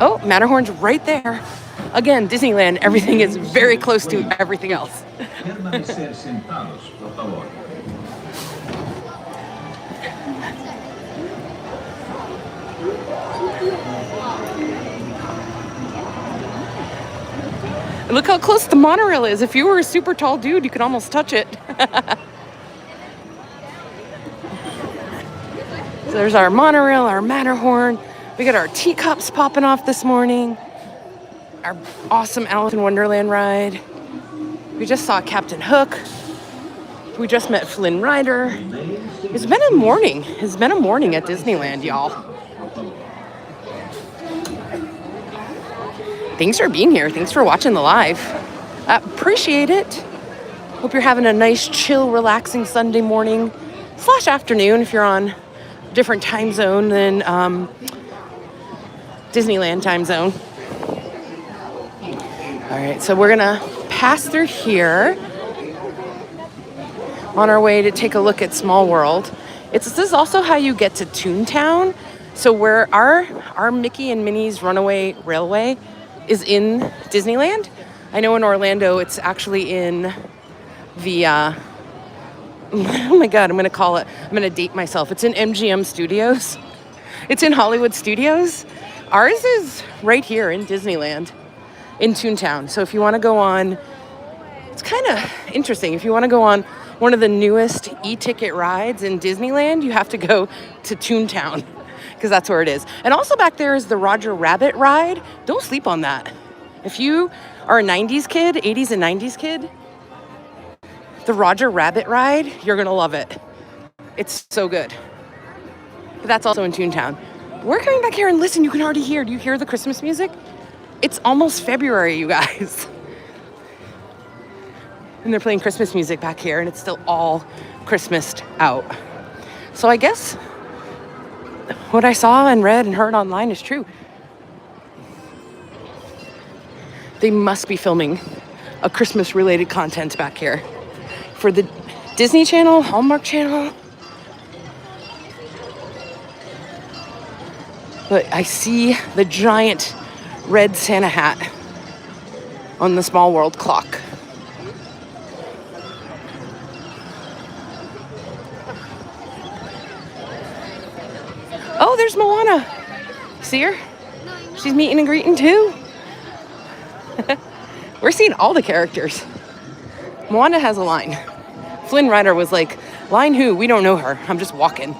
Oh, Matterhorn's right there. Again, Disneyland, everything is very close to everything else. Look how close the monorail is. If you were a super tall dude, you could almost touch it. So there's our monorail, our Matterhorn. We got our teacups popping off this morning. Our awesome Alice in Wonderland ride. We just saw Captain Hook. We just met Flynn Rider. It's been a morning. It's been a morning at Disneyland, y'all. Thanks for being here. Thanks for watching the live. Appreciate it. Hope you're having a nice, chill, relaxing Sunday morning. / afternoon if you're on different time zone than Disneyland time zone. All right, so we're gonna pass through here on our way to take a look at Small World. This is also how you get to Toontown. So where our Mickey and Minnie's Runaway Railway is in Disneyland. I know in Orlando it's actually in the oh my god, I'm gonna date myself. It's in MGM Studios. It's in Hollywood Studios. Ours is right here in Disneyland, in Toontown. So if you want to go on, it's kind of interesting. If you want to go on one of the newest e-ticket rides in Disneyland, you have to go to Toontown because that's where it is. And also back there is the Roger Rabbit ride. Don't sleep on that. If you are a 90s kid, 80s and 90s kid, the Roger Rabbit ride, you're going to love it. It's so good. But that's also in Toontown. We're coming back here and listen, you can already hear. Do you hear the Christmas music? It's almost February, you guys. And they're playing Christmas music back here, and it's still all Christmased out. So I guess what I saw and read and heard online is true. They must be filming a Christmas-related content back here for the Disney Channel, Hallmark Channel. But I see the giant red Santa hat on the Small World clock. Oh, there's Moana. See her? She's meeting and greeting too. We're seeing all the characters. Moana has a line. Flynn Rider was like, line who? We don't know her. I'm just walking.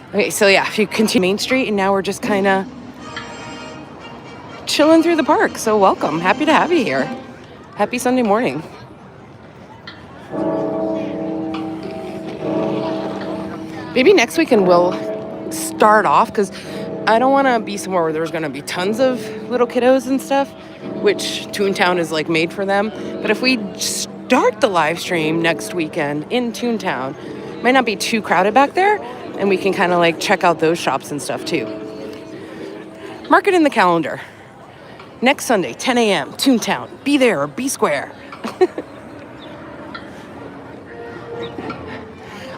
Okay, so yeah, if you continue Main Street, and now we're just kind of chilling through the park. So welcome. Happy to have you here. Happy Sunday morning. Maybe next weekend we'll start off, because I don't want to be somewhere where there's going to be tons of little kiddos and stuff, which Toontown is like made for them. But if we start the live stream next weekend in Toontown, it might not be too crowded back there, and we can kind of like check out those shops and stuff too. Mark it in the calendar. Next Sunday, 10 a.m., Toontown. Be there or be square.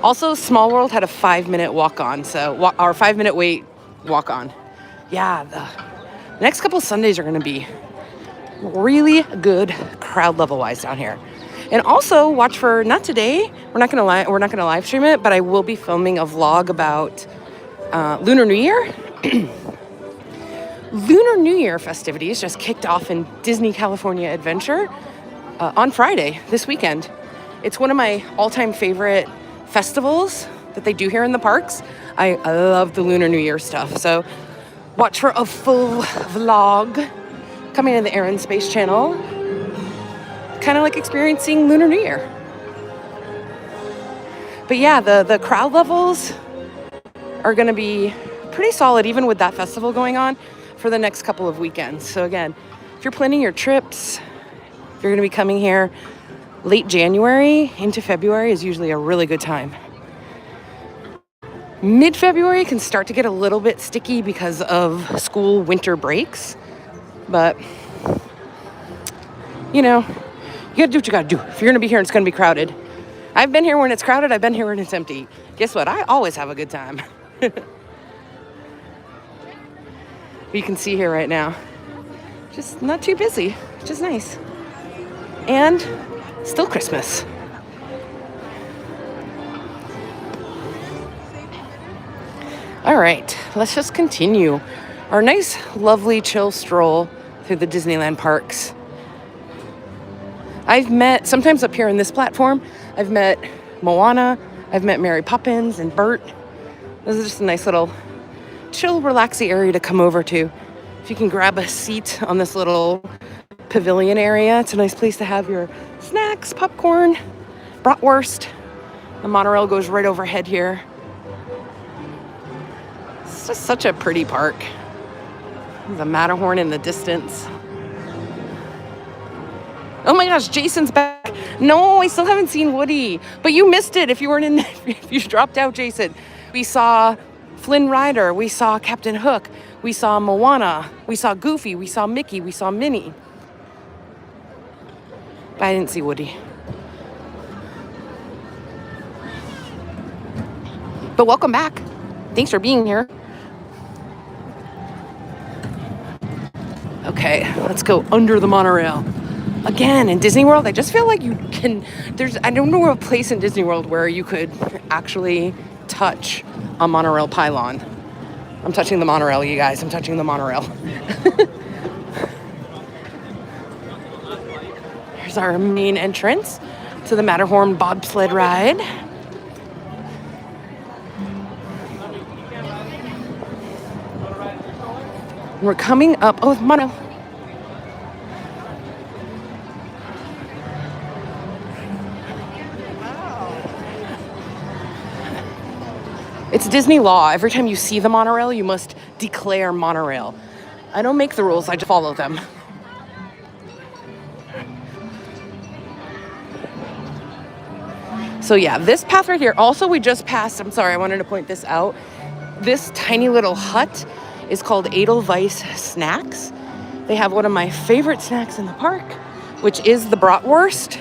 Also, Small World had a 5-minute walk-on, or 5-minute wait walk-on. Yeah, the next couple Sundays are going to be really good crowd level-wise down here. And also, watch for, not today, we're not going to live stream it, but I will be filming a vlog about Lunar New Year. Lunar New Year festivities just kicked off in Disney California Adventure on Friday, this weekend. It's one of my all-time favorite festivals that they do here in the parks. I love the Lunar New Year stuff. So watch for a full vlog coming to the TheErinSpace channel. Kind of like experiencing Lunar New Year. But yeah, the crowd levels are going to be pretty solid even with that festival going on for the next couple of weekends. So again, if you're planning your trips, if you're going to be coming here, late January into February is usually a really good time. Mid-February can start to get a little bit sticky because of school winter breaks. But, you know, you gotta do what you gotta do. If you're gonna be here and it's gonna be crowded. I've been here when it's crowded, I've been here when it's empty. Guess what? I always have a good time. You can see here right now, just not too busy, which is nice. And still Christmas. All right, let's just continue our nice, lovely, chill stroll through the Disneyland parks. I've met, sometimes up here in this platform, I've met Moana, I've met Mary Poppins and Bert. This is just a nice little chill, relaxing area to come over to. If you can grab a seat on this little pavilion area, it's a nice place to have your snacks, popcorn, bratwurst. The monorail goes right overhead here. It's just such a pretty park. The Matterhorn in the distance. Oh my gosh, Jason's back. No, I still haven't seen Woody. But you missed it if you weren't in, if you dropped out, Jason. We saw Flynn Rider. We saw Captain Hook. We saw Moana. We saw Goofy. We saw Mickey. We saw Minnie. But I didn't see Woody. But welcome back. Thanks for being here. Okay, let's go under the monorail. Again, in Disney World, I just feel like you can, I don't know of a place in Disney World where you could actually touch a monorail pylon. I'm touching the monorail, you guys. I'm touching the monorail. Here's our main entrance to the Matterhorn bobsled ride. We're coming up, oh, monorail. It's Disney law. Every time you see the monorail, you must declare monorail. I don't make the rules, I just follow them. So yeah, this path right here, also we just passed, I'm sorry, I wanted to point this out. This tiny little hut is called Edelweiss Snacks. They have one of my favorite snacks in the park, which is the bratwurst.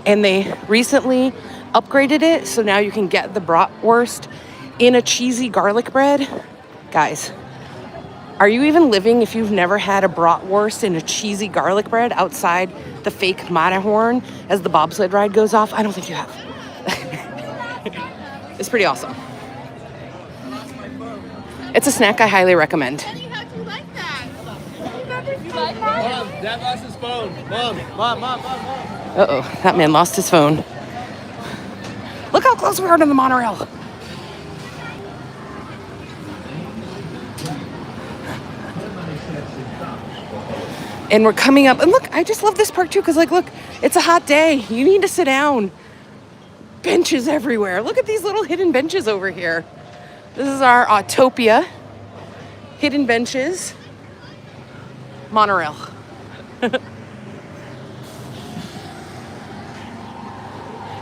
And they recently upgraded it, so now you can get the bratwurst in a cheesy garlic bread. Guys, are you even living if you've never had a bratwurst in a cheesy garlic bread outside the fake Matterhorn as the bobsled ride goes off? I don't think you have. It's pretty awesome. It's a snack I highly recommend. Daddy, how'd you like that? You like that? Mom, Dad lost his phone. Mom. Uh-oh, that man lost his phone. Look how close we are to the monorail. And we're coming up, and look, I just love this park too, because like, look, it's a hot day. You need to sit down. Benches everywhere. Look at these little hidden benches over here. This is our Autopia. Hidden benches. Monorail.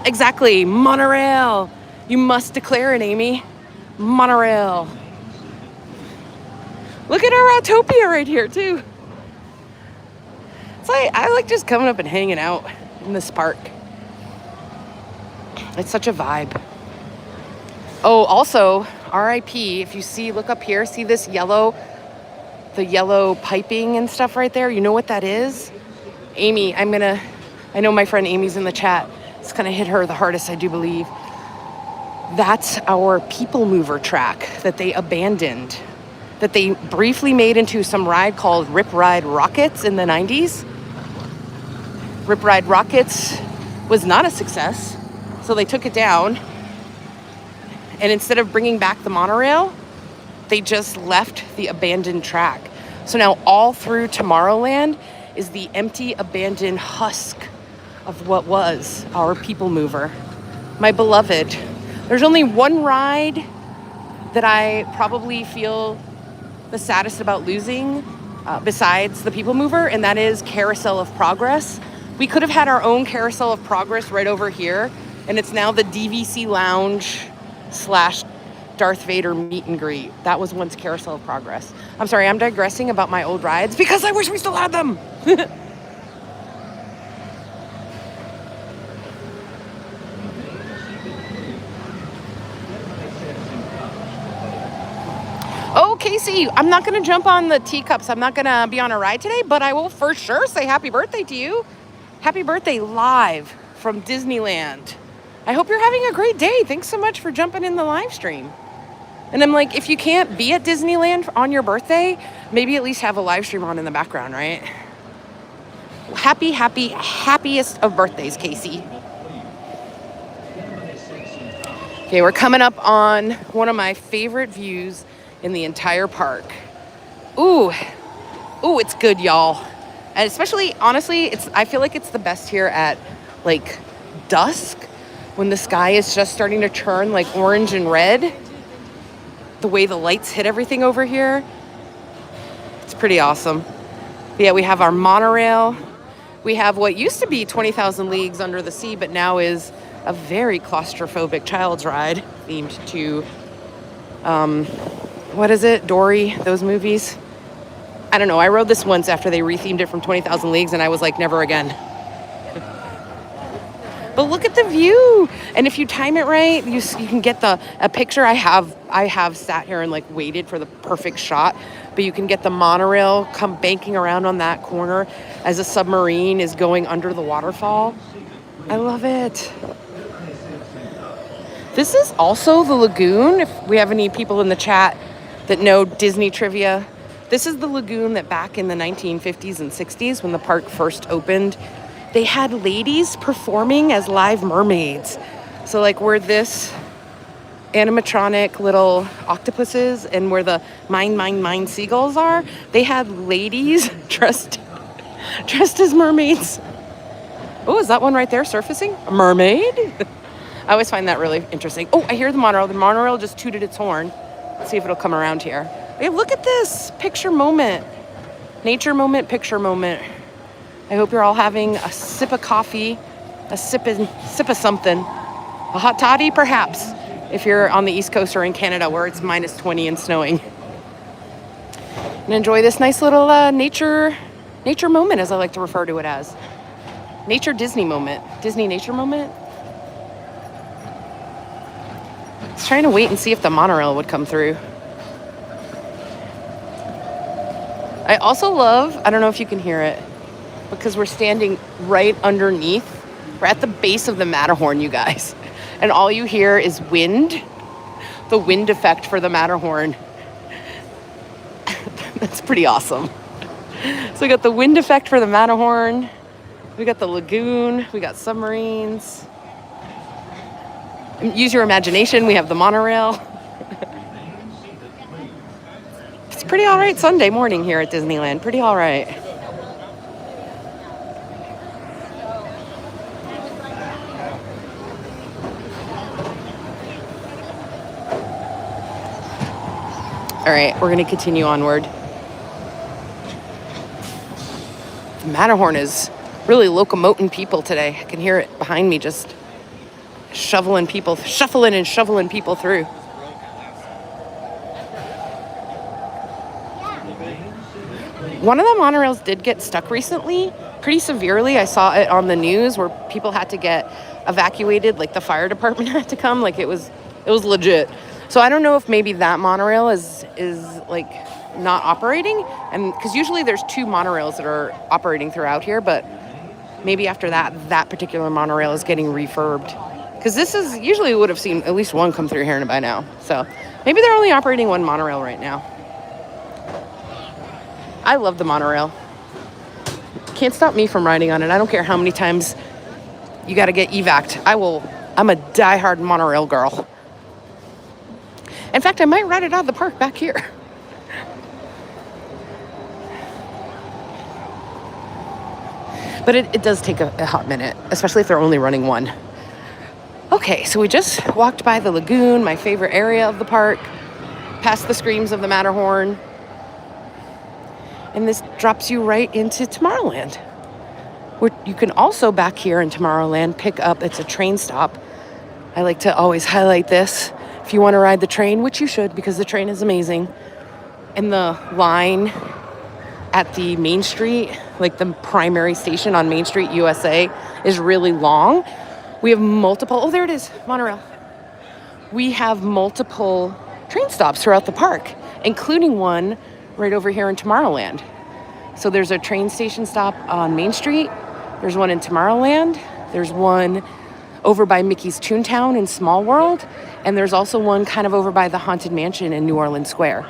Exactly, monorail. You must declare it, Amy. Monorail. Look at our Autopia right here, too. It's like, I like just coming up and hanging out in this park. It's such a vibe. Oh, also, RIP, if you see, look up here, see this yellow, the yellow piping and stuff right there? You know what that is? Amy, I know my friend Amy's in the chat. It's gonna hit her the hardest, I do believe. That's our people mover track that they abandoned, that they briefly made into some ride called Rip Ride Rockets in the 90s. Rip Ride Rockets was not a success, so they took it down. And instead of bringing back the monorail, they just left the abandoned track. So now all through Tomorrowland is the empty, abandoned husk of what was our people mover. My beloved. There's only one ride that I probably feel the saddest about losing besides the people mover, and that is Carousel of Progress. We could have had our own Carousel of Progress right over here, and it's now the DVC Lounge / Darth Vader meet and greet. That was once Carousel of Progress. I'm sorry, I'm digressing about my old rides because I wish we still had them. Oh, Casey, I'm not going to jump on the teacups. I'm not going to be on a ride today, but I will for sure say happy birthday to you. Happy birthday live from Disneyland. I hope you're having a great day. Thanks so much for jumping in the live stream. And I'm like, if you can't be at Disneyland on your birthday, maybe at least have a live stream on in the background, right? Happiest of birthdays, Casey. Okay, we're coming up on one of my favorite views in the entire park. Ooh, it's good, y'all. And especially, honestly, I feel like it's the best here at like dusk when the sky is just starting to turn like orange and red. The way the lights hit everything over here, it's pretty awesome. But yeah, we have our monorail We have what used to be 20,000 Leagues Under the Sea, but now is a very claustrophobic child's ride themed to, what is it? Dory, those movies. I don't know. I rode this once after they rethemed it from 20,000 Leagues, and I was like, never again. But look at the view. And if you time it right, you can get a picture. I have sat here and like waited for the perfect shot, but you can get the monorail come banking around on that corner as a submarine is going under the waterfall. I love it. This is also the lagoon. If we have any people in the chat that know Disney trivia, this is the lagoon that back in the 1950s and 60s when the park first opened, they had ladies performing as live mermaids. So like where this animatronic little octopuses and where the mine seagulls are, they had ladies dressed as mermaids. Oh, is that one right there surfacing? A mermaid? I always find that really interesting. Oh, I hear the monorail. The monorail just tooted its horn. Let's see if it'll come around here. Hey, look at this picture moment. Nature moment, picture moment. I hope you're all having a sip of coffee, a sip of something. A hot toddy, perhaps, if you're on the East Coast or in Canada where it's minus 20 and snowing. And enjoy this nice little nature moment, as I like to refer to it as. Nature Disney moment. Disney nature moment. I was trying to wait and see if the monorail would come through. I also love, I don't know if you can hear it, because we're standing right underneath. We're at the base of the Matterhorn, you guys. And all you hear is wind, the wind effect for the Matterhorn. That's pretty awesome. So we got the wind effect for the Matterhorn. We got the lagoon. We got submarines. Use your imagination. We have the monorail. It's pretty all right Sunday morning here at Disneyland. Pretty all right. All right, we're going to continue onward. The Matterhorn is really locomoting people today. I can hear it behind me just shuffling people through. One of the monorails did get stuck recently, pretty severely. I saw it on the news where people had to get evacuated, like the fire department had to come, like it was legit. So I don't know if maybe that monorail is like not operating, and because usually there's 2 monorails that are operating throughout here, but maybe after that particular monorail is getting refurbed. Because this is usually would have seen at least one come through here by now. So maybe they're only operating 1 monorail right now. I love the monorail. Can't stop me from riding on it. I don't care how many times you got to get evac'd. I'm a diehard monorail girl. In fact, I might ride it out of the park back here. But it does take a hot minute, especially if they're only running 1. Okay, so we just walked by the lagoon, my favorite area of the park, past the screams of the Matterhorn. And this drops you right into Tomorrowland. Where you can also back here in Tomorrowland pick up, it's a train stop. I like to always highlight this. If you want to ride the train, which you should because the train is amazing. And the line at the Main Street, like the primary station on Main Street, USA, is really long. We have multiple, there it is, monorail. We have multiple train stops throughout the park, including one right over here in Tomorrowland. So there's a train station stop on Main Street. There's one in Tomorrowland. There's one over by Mickey's Toontown in Small World. And there's also one kind of over by the Haunted Mansion in New Orleans Square.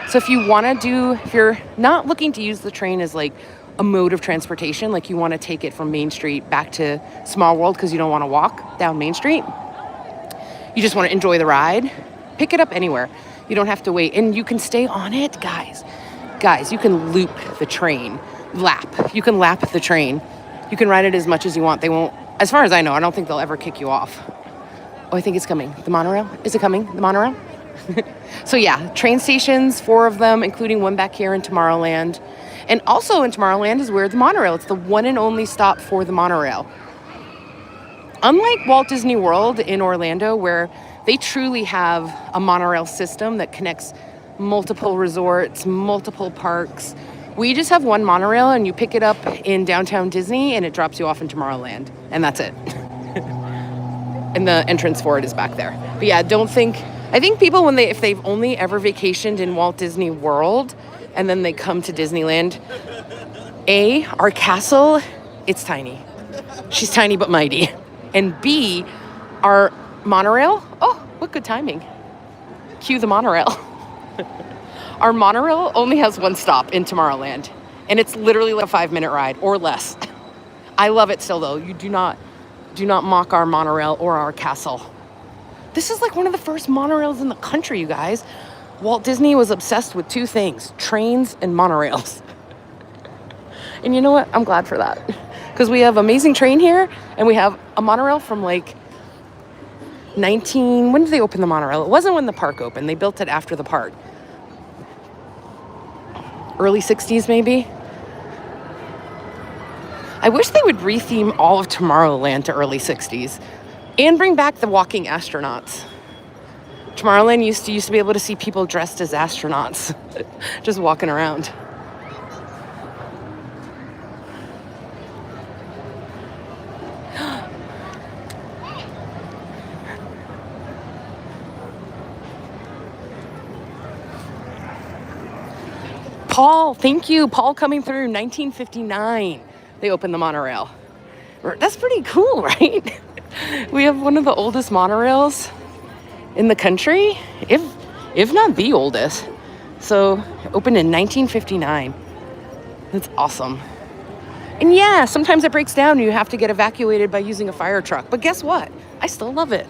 So if you're not looking to use the train as like a mode of transportation, like you want to take it from Main Street back to Small World because you don't want to walk down Main Street, you just want to enjoy the ride, pick it up anywhere. You don't have to wait. And you can stay on it, guys. Guys, you can loop the train, You can lap the train. You can ride it as much as you want. They won't, as far as I know, I don't think they'll ever kick you off. Oh, I think it's coming. The monorail? Is it coming? The monorail? So yeah, train stations, 4 of them, including one back here in Tomorrowland. And also in Tomorrowland is where the monorail, it's the one and only stop for the monorail. Unlike Walt Disney World in Orlando, where they truly have a monorail system that connects multiple resorts, multiple parks, we just have one monorail and you pick it up in downtown Disney and it drops you off in Tomorrowland. And that's it. And the entrance for it is back there. But yeah, I think people if they've only ever vacationed in Walt Disney World and then they come to Disneyland, our castle, it's tiny. She's tiny but mighty. And B, our monorail, oh, what good timing. Cue the monorail. Our monorail only has one stop in Tomorrowland, and it's literally like a 5-minute ride or less. I love it still though. You do not mock our monorail or our castle. This is like one of the first monorails in the country, you guys. Walt Disney was obsessed with two things, trains and monorails. And you know what? I'm glad for that. Because we have amazing train here, and we have a monorail from like when did they open the monorail? It wasn't when the park opened. They built it after the park. Early 60s, maybe. I wish they would retheme all of Tomorrowland to early 60s and bring back the walking astronauts. Tomorrowland used to be able to see people dressed as astronauts just walking around. Paul, thank you. Paul coming through 1959. They opened the monorail. That's pretty cool, right? We have one of the oldest monorails in the country, if not the oldest. So, opened in 1959. That's awesome. And yeah, sometimes it breaks down and you have to get evacuated by using a fire truck. But guess what? I still love it.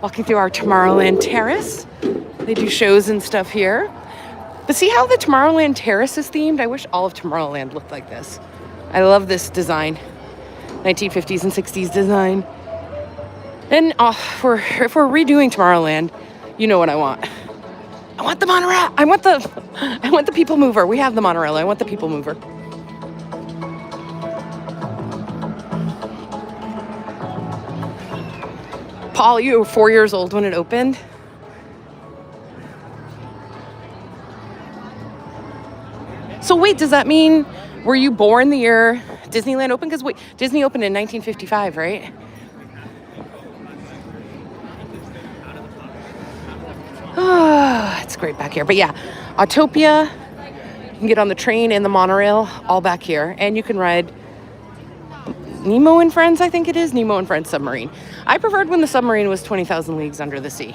Walking through our Tomorrowland Terrace. They do shows and stuff here. But see how the Tomorrowland Terrace is themed? I wish all of Tomorrowland looked like this. I love this design. 1950s and 60s design. And if we're redoing Tomorrowland, you know what I want. I want the monorail. I want the people mover. We have the monorail. I want the people mover. Paul, you were 4 years old when it opened. So wait, does that mean, were you born the year Disneyland opened? Because wait, Disney opened in 1955, right? Oh, it's great back here. But yeah, Autopia, you can get on the train and the monorail all back here. And you can ride Nemo and Friends, I think it is. Nemo and Friends submarine. I preferred when the submarine was 20,000 Leagues Under the Sea.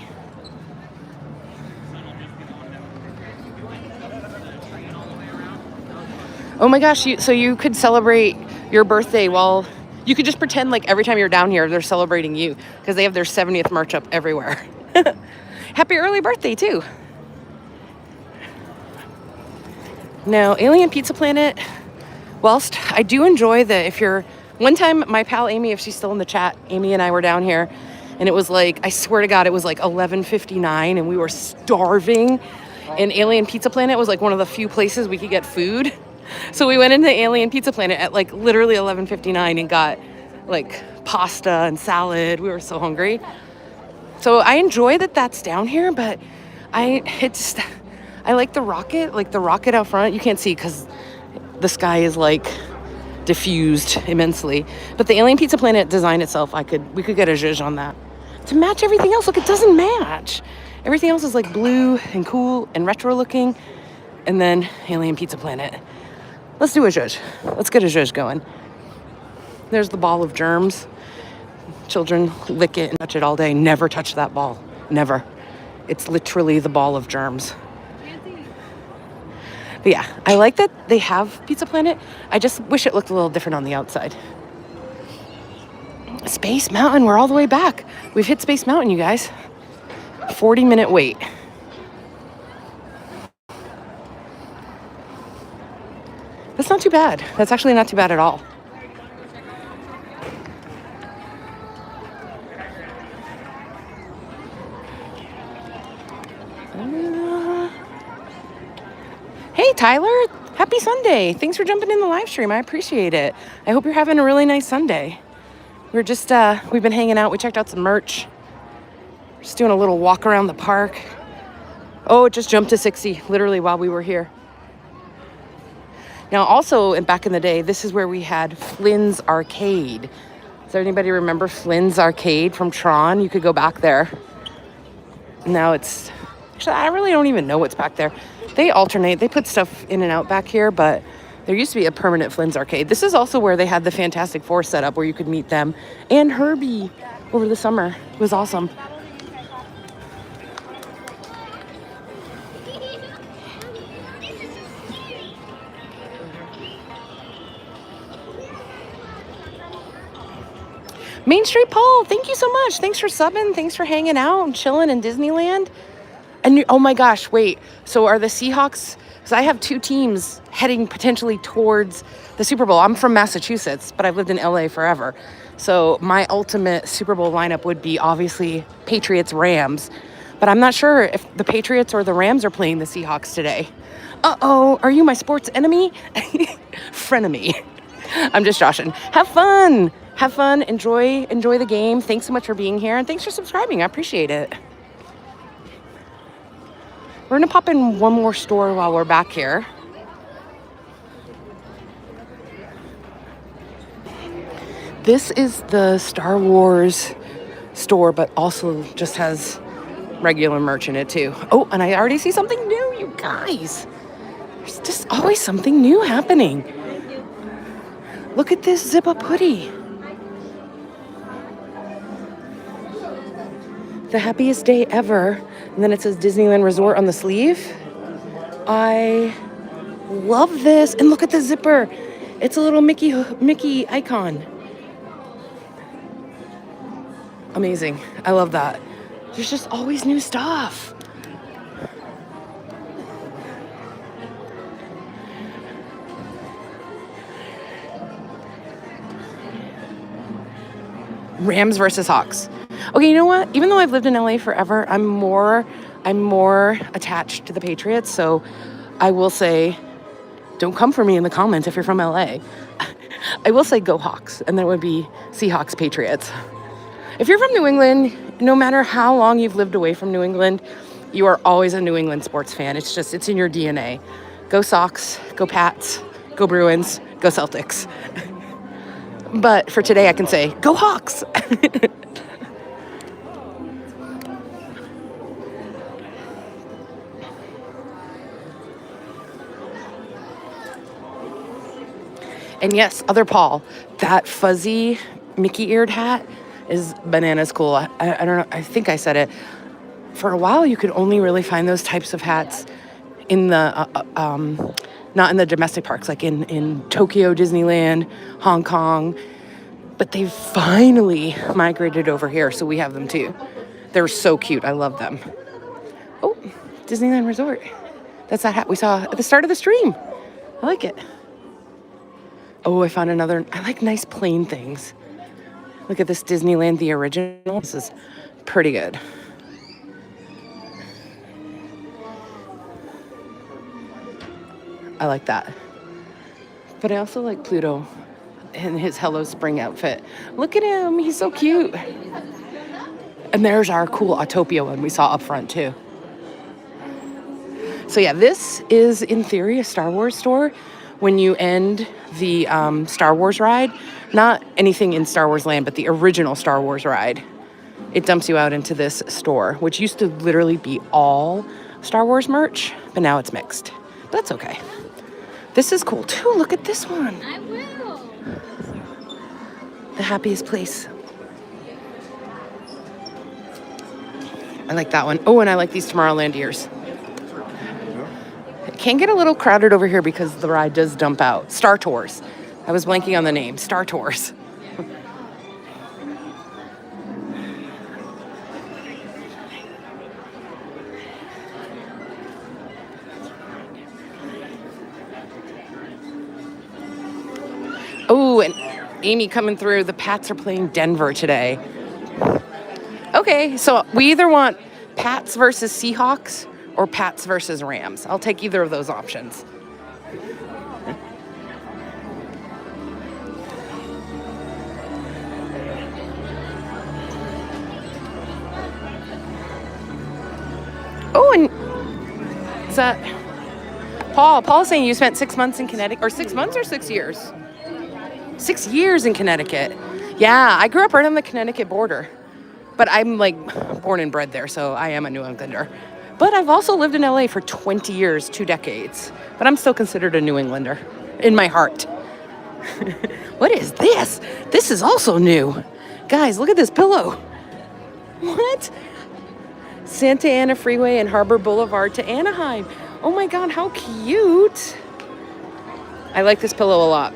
Oh my gosh, so you could celebrate your birthday while... You could just pretend like every time you're down here, they're celebrating you. Because they have their 70th march up everywhere. Happy early birthday, too. Now, Alien Pizza Planet, whilst I do enjoy if you're... One time, my pal Amy, if she's still in the chat, Amy and I were down here, and it was like, I swear to God, it was like 11:59, and we were starving. And Alien Pizza Planet was like one of the few places we could get food. So we went into Alien Pizza Planet at like literally 11:59 and got like pasta and salad. We were so hungry. So I enjoy that that's down here, but I like the rocket out front. You can't see because the sky is like diffused immensely. But the Alien Pizza Planet design itself, we could get a zhuzh on that. To match everything else, look, it doesn't match. Everything else is like blue and cool and retro looking. And then Alien Pizza Planet. Let's do a zhuzh. Let's get a zhuzh going. There's the ball of germs. Children lick it and touch it all day. Never touch that ball. Never. It's literally the ball of germs. But yeah, I like that they have Pizza Planet. I just wish it looked a little different on the outside. Space Mountain, we're all the way back. We've hit Space Mountain, you guys. 40-minute wait. That's not too bad. That's actually not too bad at all. Hey, Tyler. Happy Sunday. Thanks for jumping in the live stream. I appreciate it. I hope you're having a really nice Sunday. We're just, we've been hanging out. We checked out some merch. Just doing a little walk around the park. Oh, it just jumped to 60, literally while we were here. Now, also, back in the day, this is where we had Flynn's Arcade. Does anybody remember Flynn's Arcade from Tron? You could go back there. Now it's... Actually, I really don't even know what's back there. They alternate. They put stuff in and out back here, but there used to be a permanent Flynn's Arcade. This is also where they had the Fantastic Four set up, where you could meet them and Herbie over the summer. It was awesome. Main Street Paul, thank you so much. Thanks for subbing. Thanks for hanging out and chilling in Disneyland. And oh my gosh, wait. So are the Seahawks? Because I have two teams heading potentially towards the Super Bowl. I'm from Massachusetts, but I've lived in LA forever. So my ultimate Super Bowl lineup would be obviously Patriots-Rams. But I'm not sure if the Patriots or the Rams are playing the Seahawks today. Uh-oh, are you my sports enemy? Frenemy. I'm just joshing. Have fun. Have fun. Enjoy the game. Thanks so much for being here. And thanks for subscribing. I appreciate it. We're going to pop in one more store while we're back here. This is the Star Wars store, but also just has regular merch in it too. Oh, and I already see something new, you guys. There's just always something new happening. Look at this zip-up hoodie. The happiest day ever. And then it says Disneyland Resort on the sleeve. I love this. And look at the zipper. It's a little Mickey icon. Amazing. I love that. There's just always new stuff. Rams versus Hawks. Okay, you know what? Even though I've lived in LA forever, I'm more attached to the Patriots. So I will say, don't come for me in the comments if you're from LA. I will say go Hawks, and then it would be Seahawks Patriots. If you're from New England, no matter how long you've lived away from New England, you are always a New England sports fan. It's in your DNA. Go Sox, go Pats, go Bruins, go Celtics. But for today, I can say, go Hawks! And yes, other Paul, that fuzzy Mickey-eared hat is bananas cool. I don't know, I think I said it. For a while, you could only really find those types of hats in the, not in the domestic parks, like in Tokyo, Disneyland, Hong Kong. But they've finally migrated over here, so we have them too. They're so cute. I love them. Oh, Disneyland Resort. That's that hat we saw at the start of the stream. I like it. Oh, I found another. I like nice plain things. Look at this Disneyland, the original. This is pretty good. I like that. But I also like Pluto in his Hello Spring outfit. Look at him. He's so cute. And there's our cool Autopia one we saw up front too. So yeah, this is in theory a Star Wars store. When you end the Star Wars ride, not anything in Star Wars Land, but the original Star Wars ride, it dumps you out into this store, which used to literally be all Star Wars merch, but now it's mixed. But that's okay. This is cool too. Look at this one. I will. The happiest place. I like that one. Oh, and I like these Tomorrowland ears. It can get a little crowded over here because the ride does dump out. Star Tours. I was blanking on the name. Star Tours. Oh, and Amy coming through. The Pats are playing Denver today. Okay, so we either want Pats versus Seahawks or Pats versus Rams. I'll take either of those options. Oh, and is that Paul? Paul's saying you spent 6 months in Connecticut, or 6 months or 6 years? 6 years in Connecticut. Yeah, I grew up right on the Connecticut border, but I'm like born and bred there, so I am a New Englander. But I've also lived in LA for 20 years, 2 decades, but I'm still considered a New Englander in my heart. What is this? This is also new. Guys, look at this pillow. What? Santa Ana Freeway and Harbor Boulevard to Anaheim. Oh my God, how cute. I like this pillow a lot.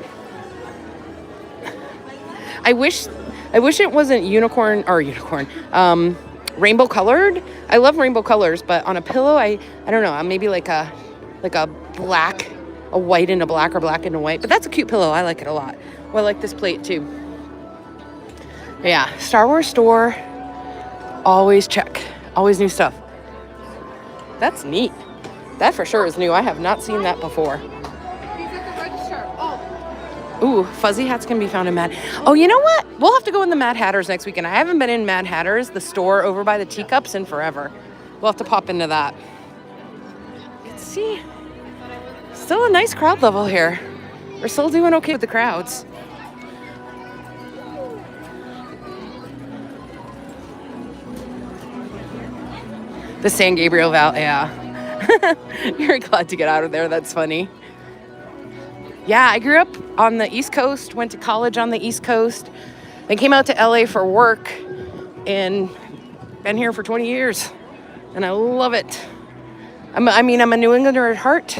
I wish it wasn't rainbow colored. I love rainbow colors, but on a pillow, I don't know, maybe like a black, a white and a black, or black and a white. But that's a cute pillow. I like it a lot. Well, I like this plate too. Yeah, Star Wars store. Always check. Always new stuff. That's neat. That for sure is new. I have not seen that before. He's at the register. Oh. Ooh, fuzzy hats can be found in Mad. Oh, you know what? We'll have to go in the Mad Hatters next weekend. I haven't been in Mad Hatters, the store over by the teacups, in forever. We'll have to pop into that. Let's see. Still a nice crowd level here. We're still doing okay with the crowds. The San Gabriel Valley, yeah. You're glad to get out of there. That's funny. Yeah, I grew up on the East Coast, went to college on the East Coast, then came out to LA for work, and been here for 20 years, and I love it. I'm a New Englander at heart.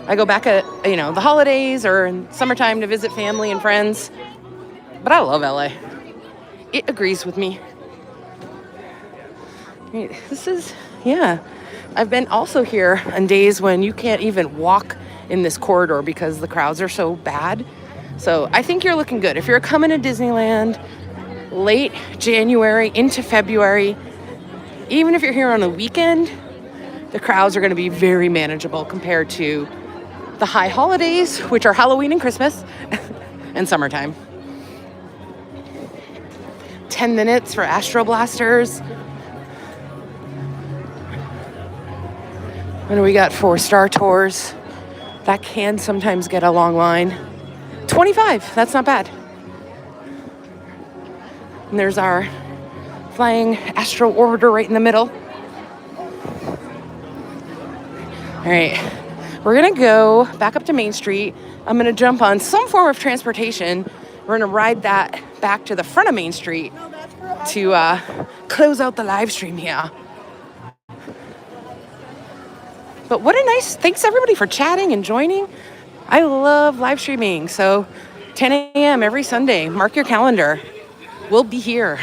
I go back at, the holidays or in summertime to visit family and friends, but I love LA. It agrees with me. I've been also here on days when you can't even walk in this corridor because the crowds are so bad. So I think you're looking good. If you're coming to Disneyland late January into February, even if you're here on a weekend, the crowds are going to be very manageable compared to the high holidays, which are Halloween and Christmas and summertime. 10 minutes for Astro Blasters. And we got 4-star tours. That can sometimes get a long line. 25, that's not bad. And there's our flying Astro Orbiter right in the middle. All right, we're gonna go back up to Main Street. I'm gonna jump on some form of transportation. We're gonna ride that back to the front of Main Street to close out the live stream here. But what a nice, thanks everybody for chatting and joining. I love live streaming. So 10 a.m. every Sunday, mark your calendar. We'll be here,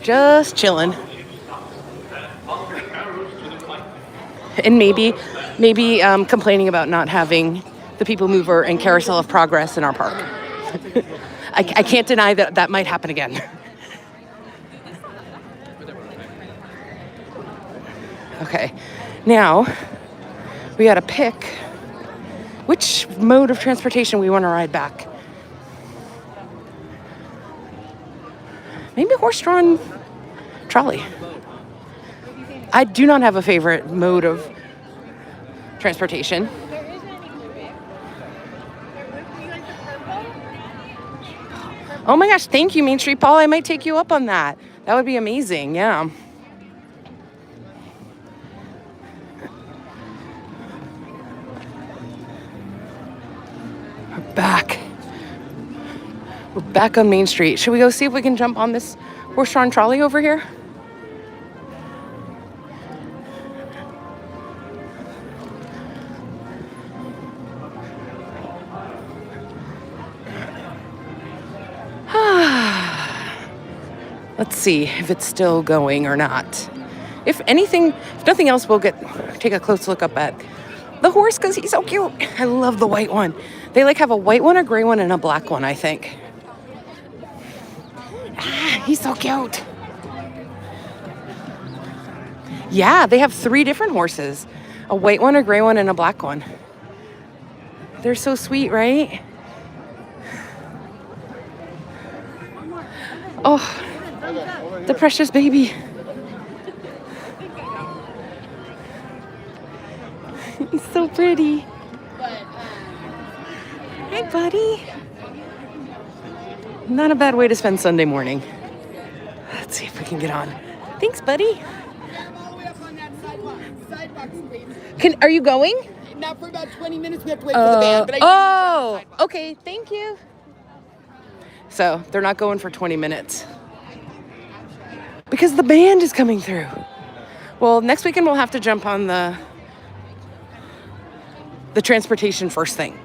just chilling. And maybe complaining about not having the People Mover and Carousel of Progress in our park. I can't deny that might happen again. Okay, now, we gotta pick which mode of transportation we want to ride back. Maybe horse-drawn trolley. I do not have a favorite mode of transportation. There isn't any moving. You like the purple? Oh my gosh, thank you, Main Street Paul. I might take you up on that. That would be amazing, yeah. We're back on Main Street. Should we go see if we can jump on this horse-drawn trolley over here? Let's see if it's still going or not. If nothing else, we'll take a close look up at the horse because he's so cute. I love the white one. They have a white one, a gray one, and a black one, I think. He's so cute. Yeah, they have 3 different horses. A white one, a gray one, and a black one. They're so sweet, right? Oh, the precious baby. He's so pretty. Hi, buddy. Not a bad way to spend Sunday morning. Let's see if we can get on. Thanks, buddy. All the way up on that sidewalk space. Are you going? Now for about 20 minutes we have to wait for the band. But Okay, thank you. So they're not going for 20 minutes because the band is coming through. Well, next weekend we'll have to jump on the transportation first thing.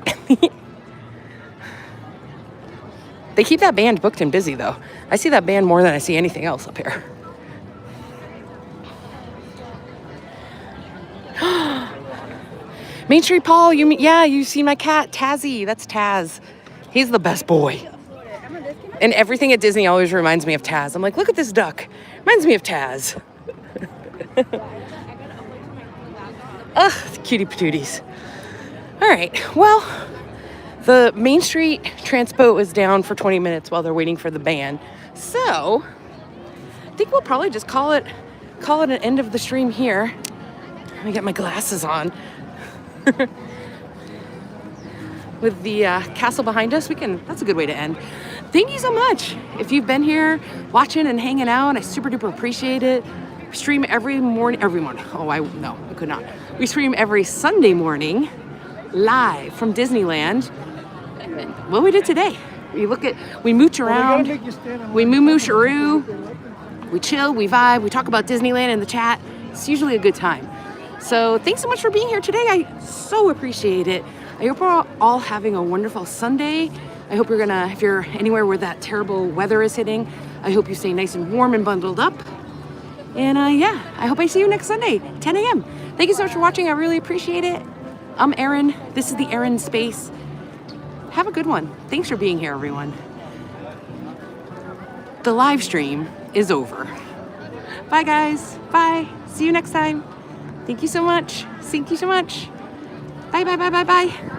They keep that band booked and busy though. I see that band more than I see anything else up here. Main Street Paul, you see my cat, Tazzy. That's Taz. He's the best boy. And everything at Disney always reminds me of Taz. I'm like, look at this duck. Reminds me of Taz. Ugh, cutie patooties. All right, well, the Main Street Transpo is down for 20 minutes while they're waiting for the band. So, I think we'll probably just call it an end of the stream here. Let me get my glasses on. With the castle behind us, that's a good way to end. Thank you so much. If you've been here watching and hanging out, I super duper appreciate it. We stream every morning. Oh, I could not. We stream every Sunday morning live from Disneyland. What we did today. We mooch around, we moo-moo-sharoo, we chill, we vibe, we talk about Disneyland in the chat. It's usually a good time. So thanks so much for being here today. I so appreciate it. I hope we're all having a wonderful Sunday. I hope if you're anywhere where that terrible weather is hitting, I hope you stay nice and warm and bundled up. And I hope I see you next Sunday, 10 a.m. Thank you so much for watching. I really appreciate it. I'm Erin. This is TheErinSpace. Have a good one. Thanks for being here, everyone. The live stream is over. Bye, guys. Bye. See you next time. Thank you so much. Thank you so much. Bye, bye, bye, bye, bye.